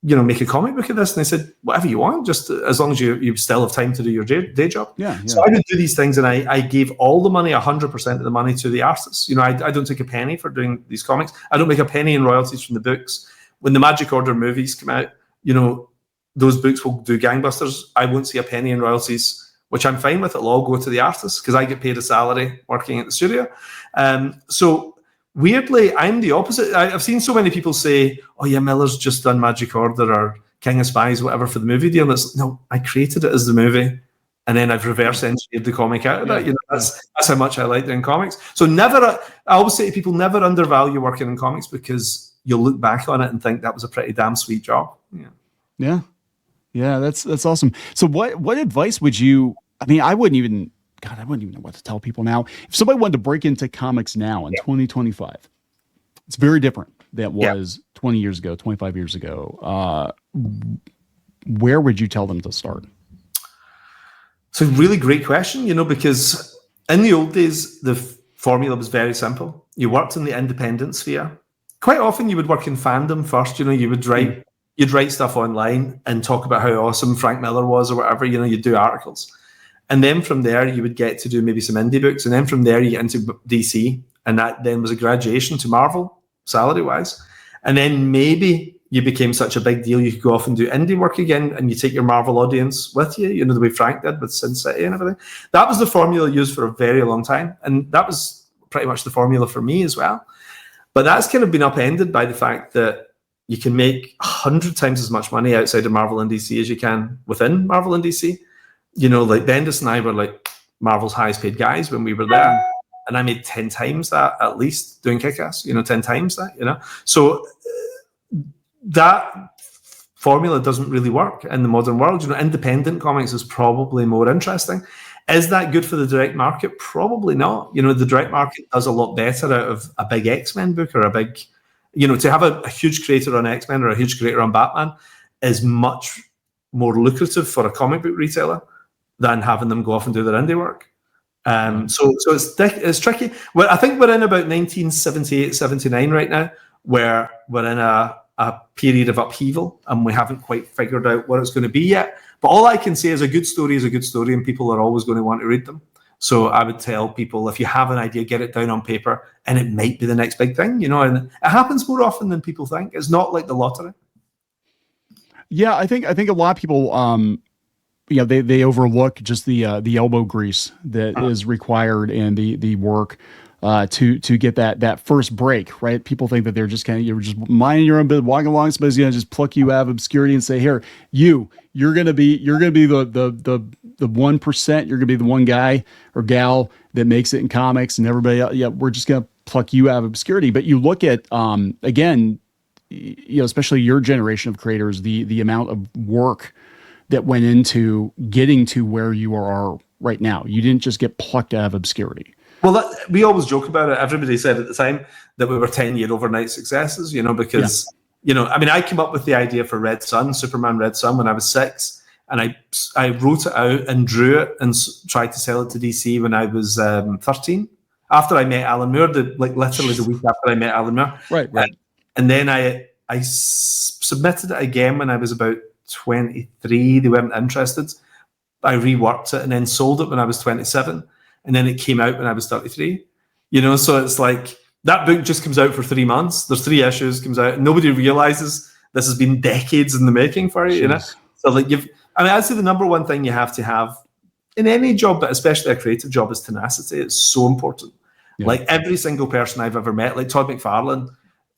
make a comic book of this? And they said, whatever you want, just as long as you still have time to do your day job. Yeah. So I would do these things, and I gave all the money, 100% of the money, to the artists. I don't take a penny for doing these comics. I don't make a penny in royalties from the books. When the Magic Order movies come out, those books will do gangbusters. I won't see a penny in royalties, which I'm fine with. It'll all go to the artists because I get paid a salary working at the studio. So weirdly, I'm the opposite. I've seen so many people say, "Oh yeah, Miller's just done Magic Order or King of Spies, whatever, for the movie deal." And it's, no, I created it as the movie, and then I've reverse engineered the comic out of it. You know, that's how much I like doing comics. So I always say to people, never undervalue working in comics, because you'll look back on it and think that was a pretty damn sweet job. Yeah, that's awesome. So what advice would you? I mean, I wouldn't even know what to tell people now. If somebody wanted to break into comics now in 2025, it's very different than it was 20 years ago, 25 years ago. Where would you tell them to start? It's a really great question, you know, because in the old days, the formula was very simple. You worked in the independent sphere. Quite often you would work in fandom first, you know, you'd write stuff online and talk about how awesome Frank Miller was or whatever, you know, you'd do articles. And then from there, you would get to do maybe some indie books. And then from there, you get into DC. And that then was a graduation to Marvel, salary-wise. And then maybe you became such a big deal, you could go off and do indie work again, and you take your Marvel audience with you, you know, the way Frank did with Sin City and everything. That was the formula used for a very long time. And that was pretty much the formula for me as well. But that's kind of been upended by the fact that you can make 100 times as much money outside of Marvel and DC as you can within Marvel and DC. You know, like Bendis and I were like Marvel's highest paid guys when we were there. And I made 10 times that at least doing Kick-Ass, you know, 10 times that, you know. So that formula doesn't really work in the modern world. You know, independent comics is probably more interesting. Is that good for the direct market? Probably not. You know, the direct market does a lot better out of a big X-Men book or a big, you know, to have a huge creator on X-Men or a huge creator on Batman is much more lucrative for a comic book retailer than having them go off and do their indie work. So it's tricky. Well, I think we're in about 1978, 79 right now, where we're in a period of upheaval and we haven't quite figured out what it's going to be yet. But all I can say is a good story is a good story, and people are always going to want to read them. So I would tell people, if you have an idea, get it down on paper, and it might be the next big thing, you know, and it happens more often than people think. It's not like the lottery. Yeah, I think a lot of people, you know, they overlook just the elbow grease that is required and the work to get that first break, right? People think that they're just you're just minding your own business, walking along, somebody's gonna just pluck you out of obscurity and say, here, you're gonna be the 1%, you're gonna be the one guy or gal that makes it in comics, and everybody else, we're just gonna pluck you out of obscurity. But you look at again, you know, especially your generation of creators, the amount of work that went into getting to where you are right now. You didn't just get plucked out of obscurity. Well, we always joke about it. Everybody said at the time that we were 10-year overnight successes, you know, because, you know, I mean, I came up with the idea for Red Sun, Superman Red Sun, when I was 6, and I wrote it out and drew it and tried to sell it to DC when I was 13. After I met Alan Moore, literally the week after I met Alan Moore. Right. And then I submitted it again when I was about 23. They weren't interested. I reworked it and then sold it when I was 27. And then it came out when I was 33. You know, so it's like that book just comes out for 3 months. There's 3 issues, comes out. And nobody realizes this has been decades in the making for you, you know? So like I'd say the number one thing you have to have in any job, but especially a creative job, is tenacity. It's so important. Yeah. Like every single person I've ever met, like Todd McFarlane,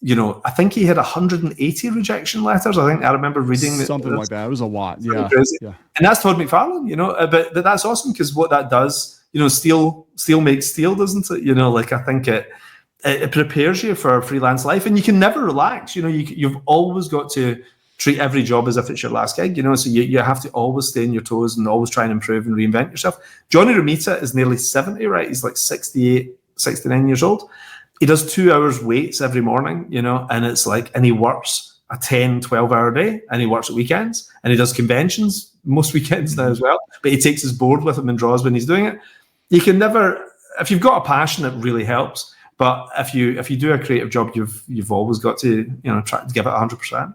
you know, I think he had 180 rejection letters. I think I remember reading something like that. It was a lot. Yeah. And that's Todd McFarlane, you know, but that's awesome, because what that does, you know, steel makes steel, doesn't it? You know, like I think it prepares you for freelance life, and you can never relax. You know, you've always got to treat every job as if it's your last gig, you know, so you have to always stay on your toes and always try and improve and reinvent yourself. Johnny Romita is nearly 70, right? He's like 68, 69 years old. He does 2 hours weights every morning, you know, and it's like, and he works a 10, 12-hour day, and he works at weekends, and he does conventions most weekends now as well, but he takes his board with him and draws when he's doing it. You can never, if you've got a passion, it really helps. But if you do a creative job, you've always got to, you know, try to give it 100%.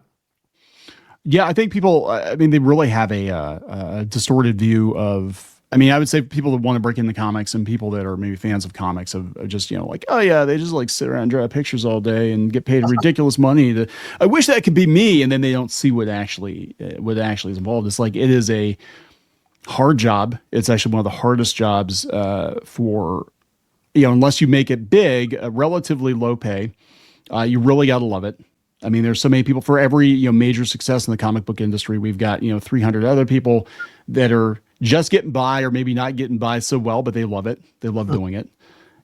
Yeah, I think people, I mean, they really have a distorted view of I mean, I would say people that want to break into comics and people that are maybe fans of comics of just, like, oh yeah, they just like sit around and draw pictures all day and get paid ridiculous money to, I wish that could be me. And then they don't see what actually is involved. It's like, it is a hard job. It's actually one of the hardest jobs for, unless you make it big, a relatively low pay. You really got to love it. I mean, there's so many people for every, major success in the comic book industry. We've got, 300 other people that are just getting by or maybe not getting by so well, but they love it. They love doing it.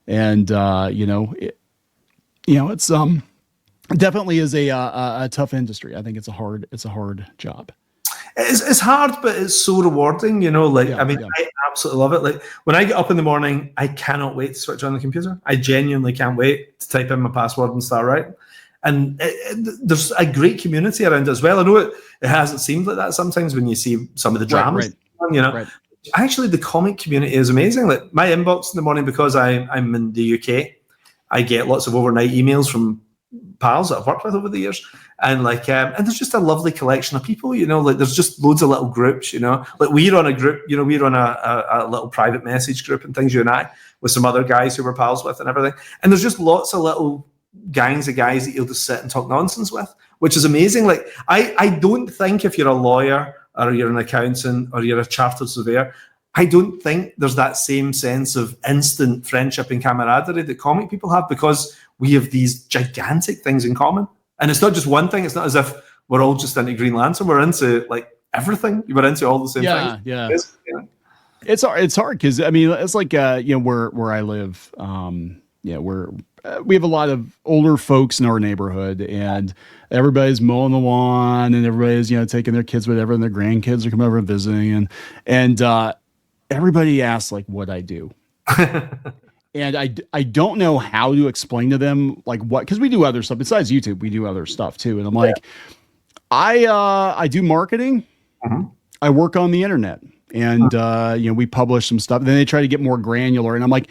And, it's definitely is a tough industry. I think it's a hard job. It's hard, but it's so rewarding, I absolutely love it. Like when I get up in the morning, I cannot wait to switch on the computer. I genuinely can't wait to type in my password and start writing. And there's a great community around it as well. I know it hasn't seemed like that sometimes when you see some of the dramas. Right. Actually, the comic community is amazing. Like my inbox in the morning, because I'm in the UK, I get lots of overnight emails from pals that I've worked with over the years, and and there's just a lovely collection of people. There's just loads of little groups. Like we're on a group. We're on a little private message group and things. You and I with some other guys who we're pals with and everything. And there's just lots of little gangs of guys that you'll just sit and talk nonsense with, which is amazing. Like I don't think if you're a lawyer or you're an accountant or you're a chartered surveyor, I don't think there's that same sense of instant friendship and camaraderie that comic people have, because we have these gigantic things in common. And it's not just one thing. It's not as if we're all just into Green Lantern. We're into like everything. We're into all the same things. Yeah. It's hard because I mean, it's like where I live. We have a lot of older folks in our neighborhood, and everybody's mowing the lawn, and everybody's taking their kids, whatever, and their grandkids are coming over and visiting, and everybody asks like what I do, and I don't know how to explain to them like what, because we do other stuff besides YouTube. We do other stuff too, and I'm like, I do marketing. Mm-hmm. I work on the internet, and we publish some stuff. Then they try to get more granular, and I'm like,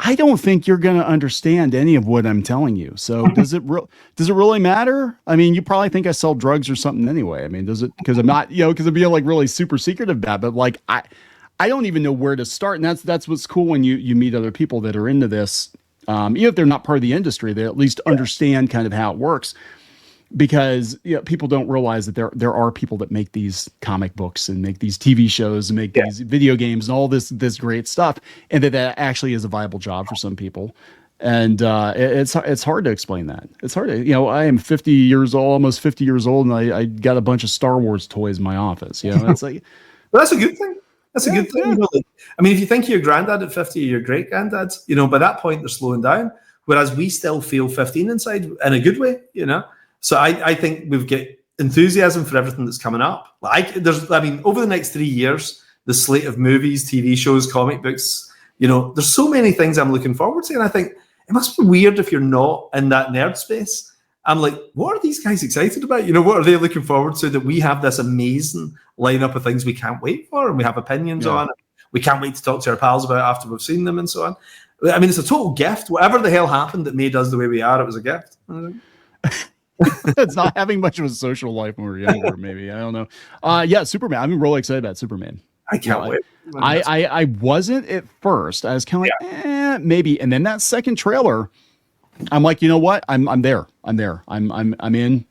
I don't think you're going to understand any of what I'm telling you. So does it really matter? I mean, you probably think I sell drugs or something anyway. I mean, does it, because I'm not, because I'm being like really super secretive about, but like, I don't even know where to start. And that's what's cool when you meet other people that are into this. Even if they're not part of the industry, they at least understand kind of how it works. Because people don't realize that there are people that make these comic books and make these TV shows and make these video games and all this great stuff, and that actually is a viable job for some people. And it's hard to explain that. It's hard to, I am 50 years old, almost 50 years old, and I got a bunch of Star Wars toys in my office. It's like, well, that's a good thing. That's a good thing. Yeah. I mean, if you think of your granddad at 50, your great granddad, by that point they're slowing down, whereas we still feel 15 inside in a good way, So I think we've got enthusiasm for everything that's coming up. Over the next 3 years, the slate of movies, TV shows, comic books, there's so many things I'm looking forward to. And I think it must be weird if you're not in that nerd space. I'm like, what are these guys excited about? What are they looking forward to, that we have this amazing lineup of things we can't wait for and we have opinions on. We can't wait to talk to our pals about after we've seen them and so on. I mean, it's a total gift. Whatever the hell happened that made us the way we are, it was a gift. It's not having much of a social life when we were younger, maybe. I don't know. Superman. I'm really excited about Superman. I can't wait. I wasn't at first. I was kind of like, maybe. And then that second trailer, I'm like, you know what? I'm there. I'm in.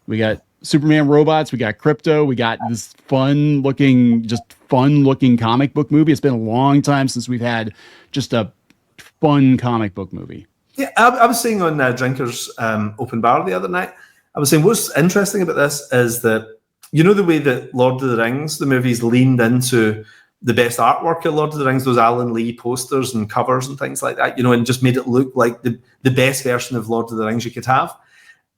We got Superman robots. We got crypto. We got this fun looking comic book movie. It's been a long time since we've had just a fun comic book movie. Yeah, I was saying on Drinkers Open Bar the other night, I was saying what's interesting about this is that, the way that Lord of the Rings, the movies, leaned into the best artwork of Lord of the Rings, those Alan Lee posters and covers and things like that, and just made it look like the best version of Lord of the Rings you could have.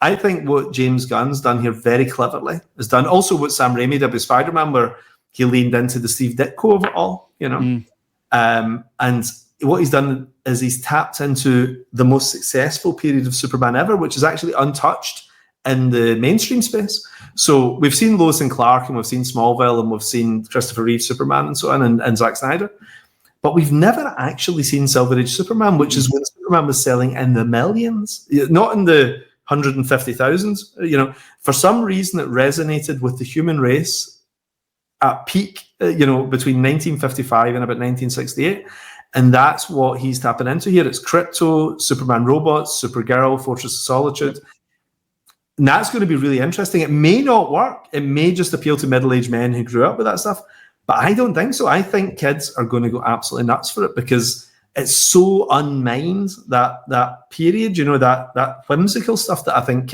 I think what James Gunn's done here very cleverly is done also what Sam Raimi did with Spider-Man, where he leaned into the Steve Ditko of it all, and what he's done is he's tapped into the most successful period of Superman ever, which is actually untouched in the mainstream space. So we've seen Lois and Clark, and we've seen Smallville, and we've seen Christopher Reeve Superman and so on, and Zack Snyder. But we've never actually seen Silver Age Superman, which is when Superman was selling in the millions, not in the 150,000s. For some reason, it resonated with the human race at peak, between 1955 and about 1968. And that's what he's tapping into here. It's Krypto, Superman robots, Supergirl, Fortress of Solitude. And that's going to be really interesting. It may not work. It may just appeal to middle-aged men who grew up with that stuff. But I don't think so. I think kids are going to go absolutely nuts for it because it's so unmined, that period, that whimsical stuff, that I think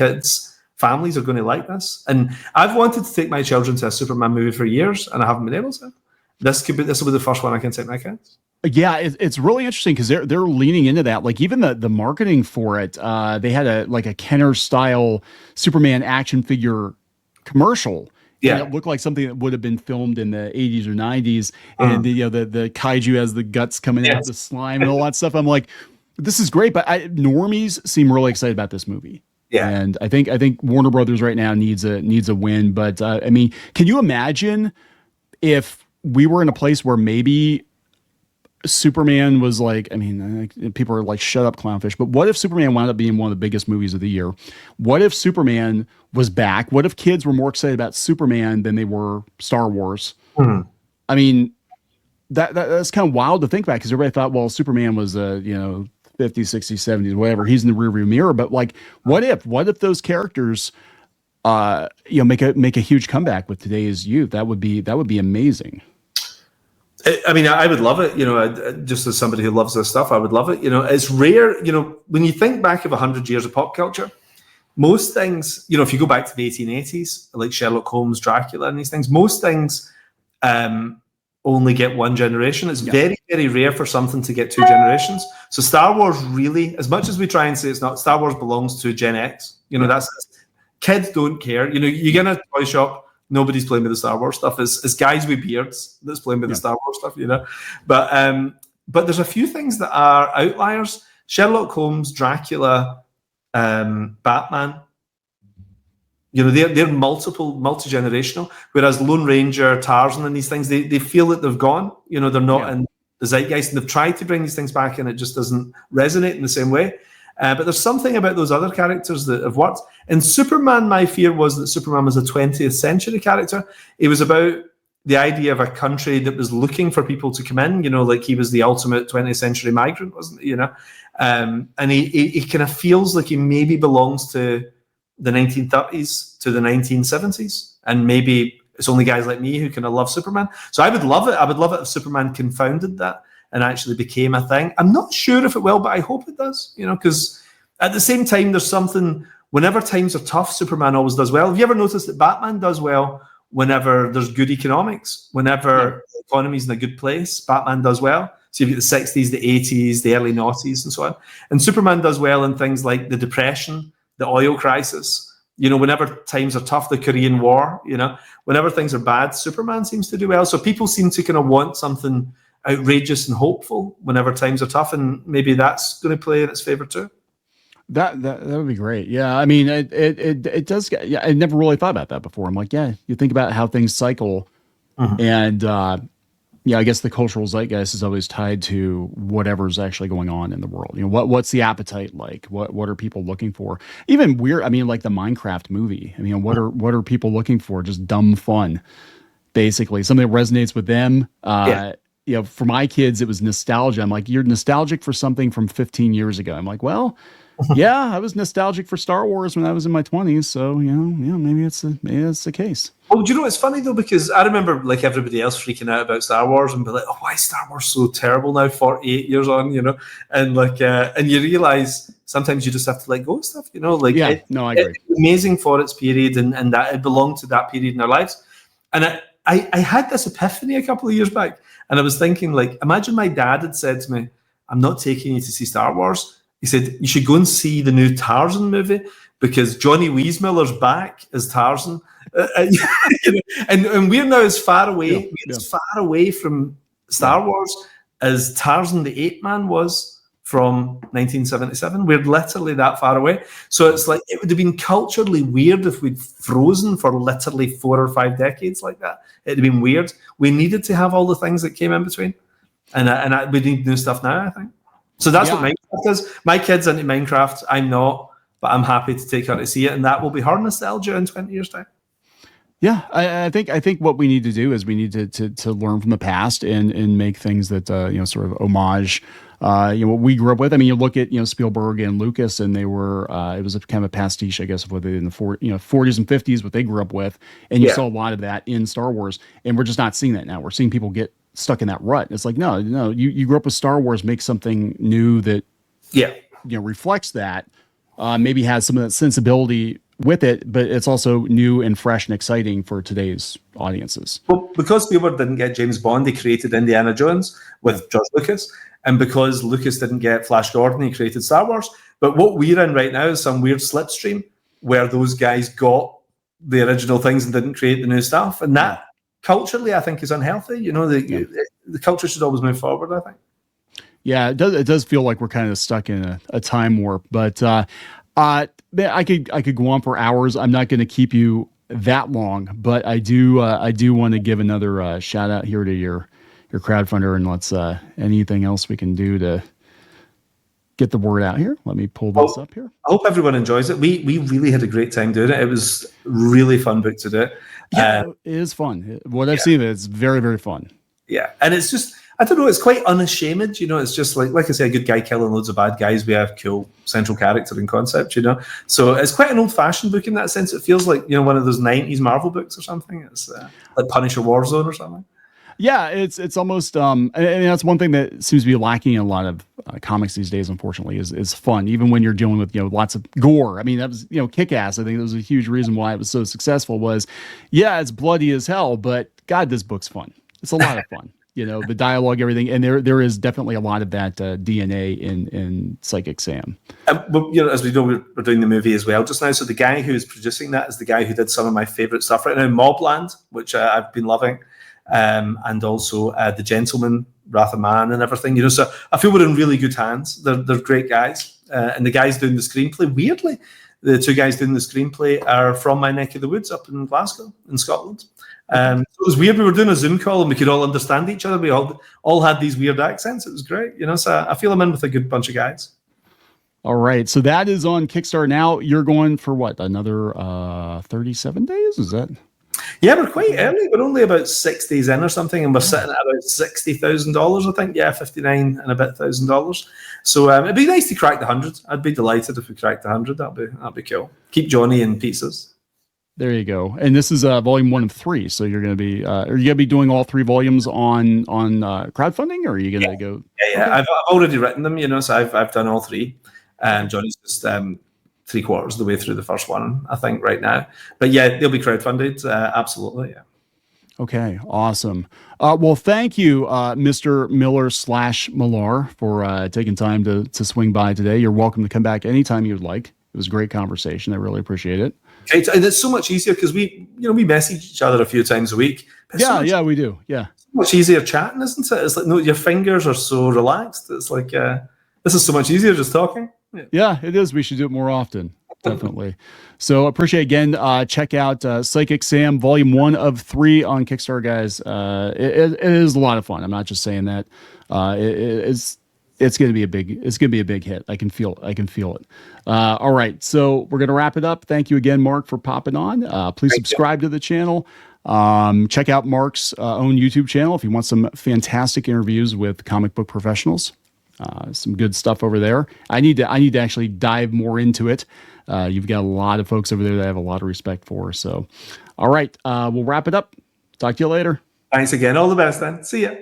families are going to like this. And I've wanted to take my children to a Superman movie for years, and I haven't been able to. This will be the first one I can take my kids. Yeah, it's really interesting because they're leaning into that. Like even the marketing for it, they had a Kenner style Superman action figure commercial. Yeah, and it looked like something that would have been filmed in the 80s or 90s, and the kaiju has the guts coming out, the slime and all that stuff. I'm like, this is great, but normies seem really excited about this movie. Yeah, and I think Warner Brothers right now needs a win. But I mean, can you imagine if we were in a place where maybe Superman was like, I mean, people are like, shut up, clownfish. But what if Superman wound up being one of the biggest movies of the year? What if Superman was back? What if kids were more excited about Superman than they were Star Wars? I mean, that's kind of wild to think about because everybody thought, well, Superman was, 50s, 60s, 70s, whatever. He's in the rearview mirror. But like, what if those characters, make a huge comeback with today's youth? That would be amazing. I mean, I would love it, just as somebody who loves this stuff, I would love it. It's rare, when you think back of 100 years of pop culture, most things, if you go back to the 1880s, like Sherlock Holmes, Dracula, and these things, most things only get one generation. It's very, very rare for something to get two generations. So Star Wars really, as much as we try and say it's not, Star Wars belongs to Gen X. That's, kids don't care. You get in a toy shop, nobody's playing with the Star Wars stuff. It's guys with beards that's playing with the Star Wars stuff, But there's a few things that are outliers. Sherlock Holmes, Dracula, Batman. They're multi-generational. Whereas Lone Ranger, Tarzan, and these things, they feel that they've gone. They're not in the zeitgeist, and they've tried to bring these things back, and it just doesn't resonate in the same way. But there's something about those other characters that have worked. In Superman, my fear was that Superman was a 20th century character. It was about the idea of a country that was looking for people to come in, like he was the ultimate 20th century migrant, wasn't he? And he kind of feels like he maybe belongs to the 1930s to the 1970s. And maybe it's only guys like me who kind of love Superman. So I would love it. I would love it if Superman confounded that and actually became a thing. I'm not sure if it will, but I hope it does, because at the same time, there's something, whenever times are tough, Superman always does well. Have you ever noticed that Batman does well whenever there's good economics? Whenever the economy's in a good place, Batman does well. So you've got the 60s, the 80s, the early noughties, and so on. And Superman does well in things like the Depression, the oil crisis. Whenever times are tough, the Korean War, whenever things are bad, Superman seems to do well. So people seem to kind of want something outrageous and hopeful whenever times are tough, and maybe that's going to play in its favor too. That would be great. Yeah, I mean, it does. Yeah, I never really thought about that before. I'm like, yeah, you think about how things cycle, and I guess the cultural zeitgeist is always tied to whatever's actually going on in the world. What's the appetite like? What are people looking for? Even weird. I mean, like the Minecraft movie. I mean, what are people looking for? Just dumb fun, basically, something that resonates with them. For my kids, it was nostalgia. I'm like, you're nostalgic for something from 15 years ago. I'm like, well, yeah, I was nostalgic for Star Wars when I was in my 20s. So, maybe it's the case. Well, do you know, it's funny though, because I remember like everybody else freaking out about Star Wars and be like, oh, why is Star Wars so terrible now, 48 years on, and like, and you realize sometimes you just have to let go of stuff, I agree. It's amazing for its period and that it belonged to that period in our lives. And I had this epiphany a couple of years back, and I was thinking, like, imagine my dad had said to me, I'm not taking you to see Star Wars. He said, you should go and see the new Tarzan movie because Johnny Weissmuller's back as Tarzan. And we're now as far away, far away from Star Wars as Tarzan the Ape Man was from 1977. We're literally that far away. So it's like, it would have been culturally weird if we'd frozen for literally 4 or 5 decades like that. It'd have been weird. We needed to have all the things that came in between. And we need new stuff now, I think. So that's what Minecraft is. My kid's into Minecraft. I'm not, but I'm happy to take her to see it. And that will be her nostalgia in 20 years' time. Yeah, I think what we need to do is we need to learn from the past and make things that sort of homage what we grew up with. I mean, you look at Spielberg and Lucas, and they were it was a kind of a pastiche, I guess, of what they did in the 40s and 50s, what they grew up with, and you Yeah. saw a lot of that in Star Wars, and we're just not seeing that now. We're seeing people get stuck in that rut. It's like no, you grew up with Star Wars, make something new that Yeah. reflects that, maybe has some of that sensibility with it, but it's also new and fresh and exciting for today's audiences. Well, because Spielberg didn't get James Bond, he created Indiana Jones with George Lucas. And because Lucas didn't get Flash Gordon, he created Star Wars. But what we're in right now is some weird slipstream where those guys got the original things and didn't create the new stuff. And that culturally, I think, is unhealthy. The culture should always move forward, I think. Yeah, it does feel like we're kind of stuck in a time warp, but man, I could go on for hours. I'm not going to keep you that long, but I do want to give another shout out here to your crowdfunder, and let's anything else we can do to get the word out here. Let me pull this up here. I hope everyone enjoys it. We really had a great time doing it. It was really fun book to do. Yeah, it is fun. What I've seen, it's very, very fun. Yeah, and it's just, I don't know, it's quite unashamed, it's just like I say, a good guy killing loads of bad guys. We have cool central character and concept, So it's quite an old-fashioned book in that sense. It feels like, one of those 90s Marvel books or something. It's like Punisher Warzone or something. Yeah, it's almost and that's one thing that seems to be lacking in a lot of comics these days, unfortunately, is fun. Even when you're dealing with lots of gore. I mean, that was Kick-Ass. I think that was a huge reason why it was so successful. Was it's bloody as hell, but God, this book's fun. It's a lot of fun. The dialogue, everything, and there is definitely a lot of that DNA in Psychic Sam. But, as we know, we're doing the movie as well just now. So the guy who's producing that is the guy who did some of my favorite stuff right now, Mobland, which I've been loving. And also The Gentleman, Wrath of Man, and everything. So I feel we're in really good hands. They're great guys, and the guys doing the screenplay. Weirdly, the two guys doing the screenplay are from my neck of the woods up in Glasgow, in Scotland. So it was weird. We were doing a Zoom call and we could all understand each other. We all had these weird accents. It was great, So I feel I'm in with a good bunch of guys. All right, so that is on Kickstarter now. You're going for what? Another 37 days? Is that? Yeah, we're quite early. We're only about 6 days in or something, and we're sitting at about $60,000, I think. Yeah, $59 and a bit $1,000. So it'd be nice to crack the 100. I'd be delighted if we cracked the 100. That'd be cool. Keep Johnny in pieces. There you go. And this is volume 1 of 3. So you're going to be are you going to be doing all 3 volumes on crowdfunding, or are you going to go? Yeah. Okay. I've already written them. So I've done all 3, and Johnny's just 3/4 of the way through the first one, I think, right now. But yeah, they'll be crowdfunded. Absolutely, yeah. Okay, awesome. Well, thank you, Mr. Miller/Millar, for taking time to swing by today. You're welcome to come back anytime you'd like. It was a great conversation. I really appreciate it. And it's so much easier because we message each other a few times a week. Yeah, we do. Yeah. So much easier chatting, isn't it? It's like, no, your fingers are so relaxed. It's like, this is so much easier just talking. Yeah, it is. We should do it more often. Definitely. So appreciate again. Check out Psychic Sam Volume 1 of 3 on Kickstarter, guys. It is a lot of fun. I'm not just saying that. It's going to be a big hit. I can feel it. All right. So we're going to wrap it up. Thank you again, Mark, for popping on. Please subscribe to the channel. Check out Mark's own YouTube channel if you want some fantastic interviews with comic book professionals. Some good stuff over there. I need to actually dive more into it. You've got a lot of folks over there that I have a lot of respect for. So, all right, we'll wrap it up. Talk to you later. Thanks again. All the best then. See ya.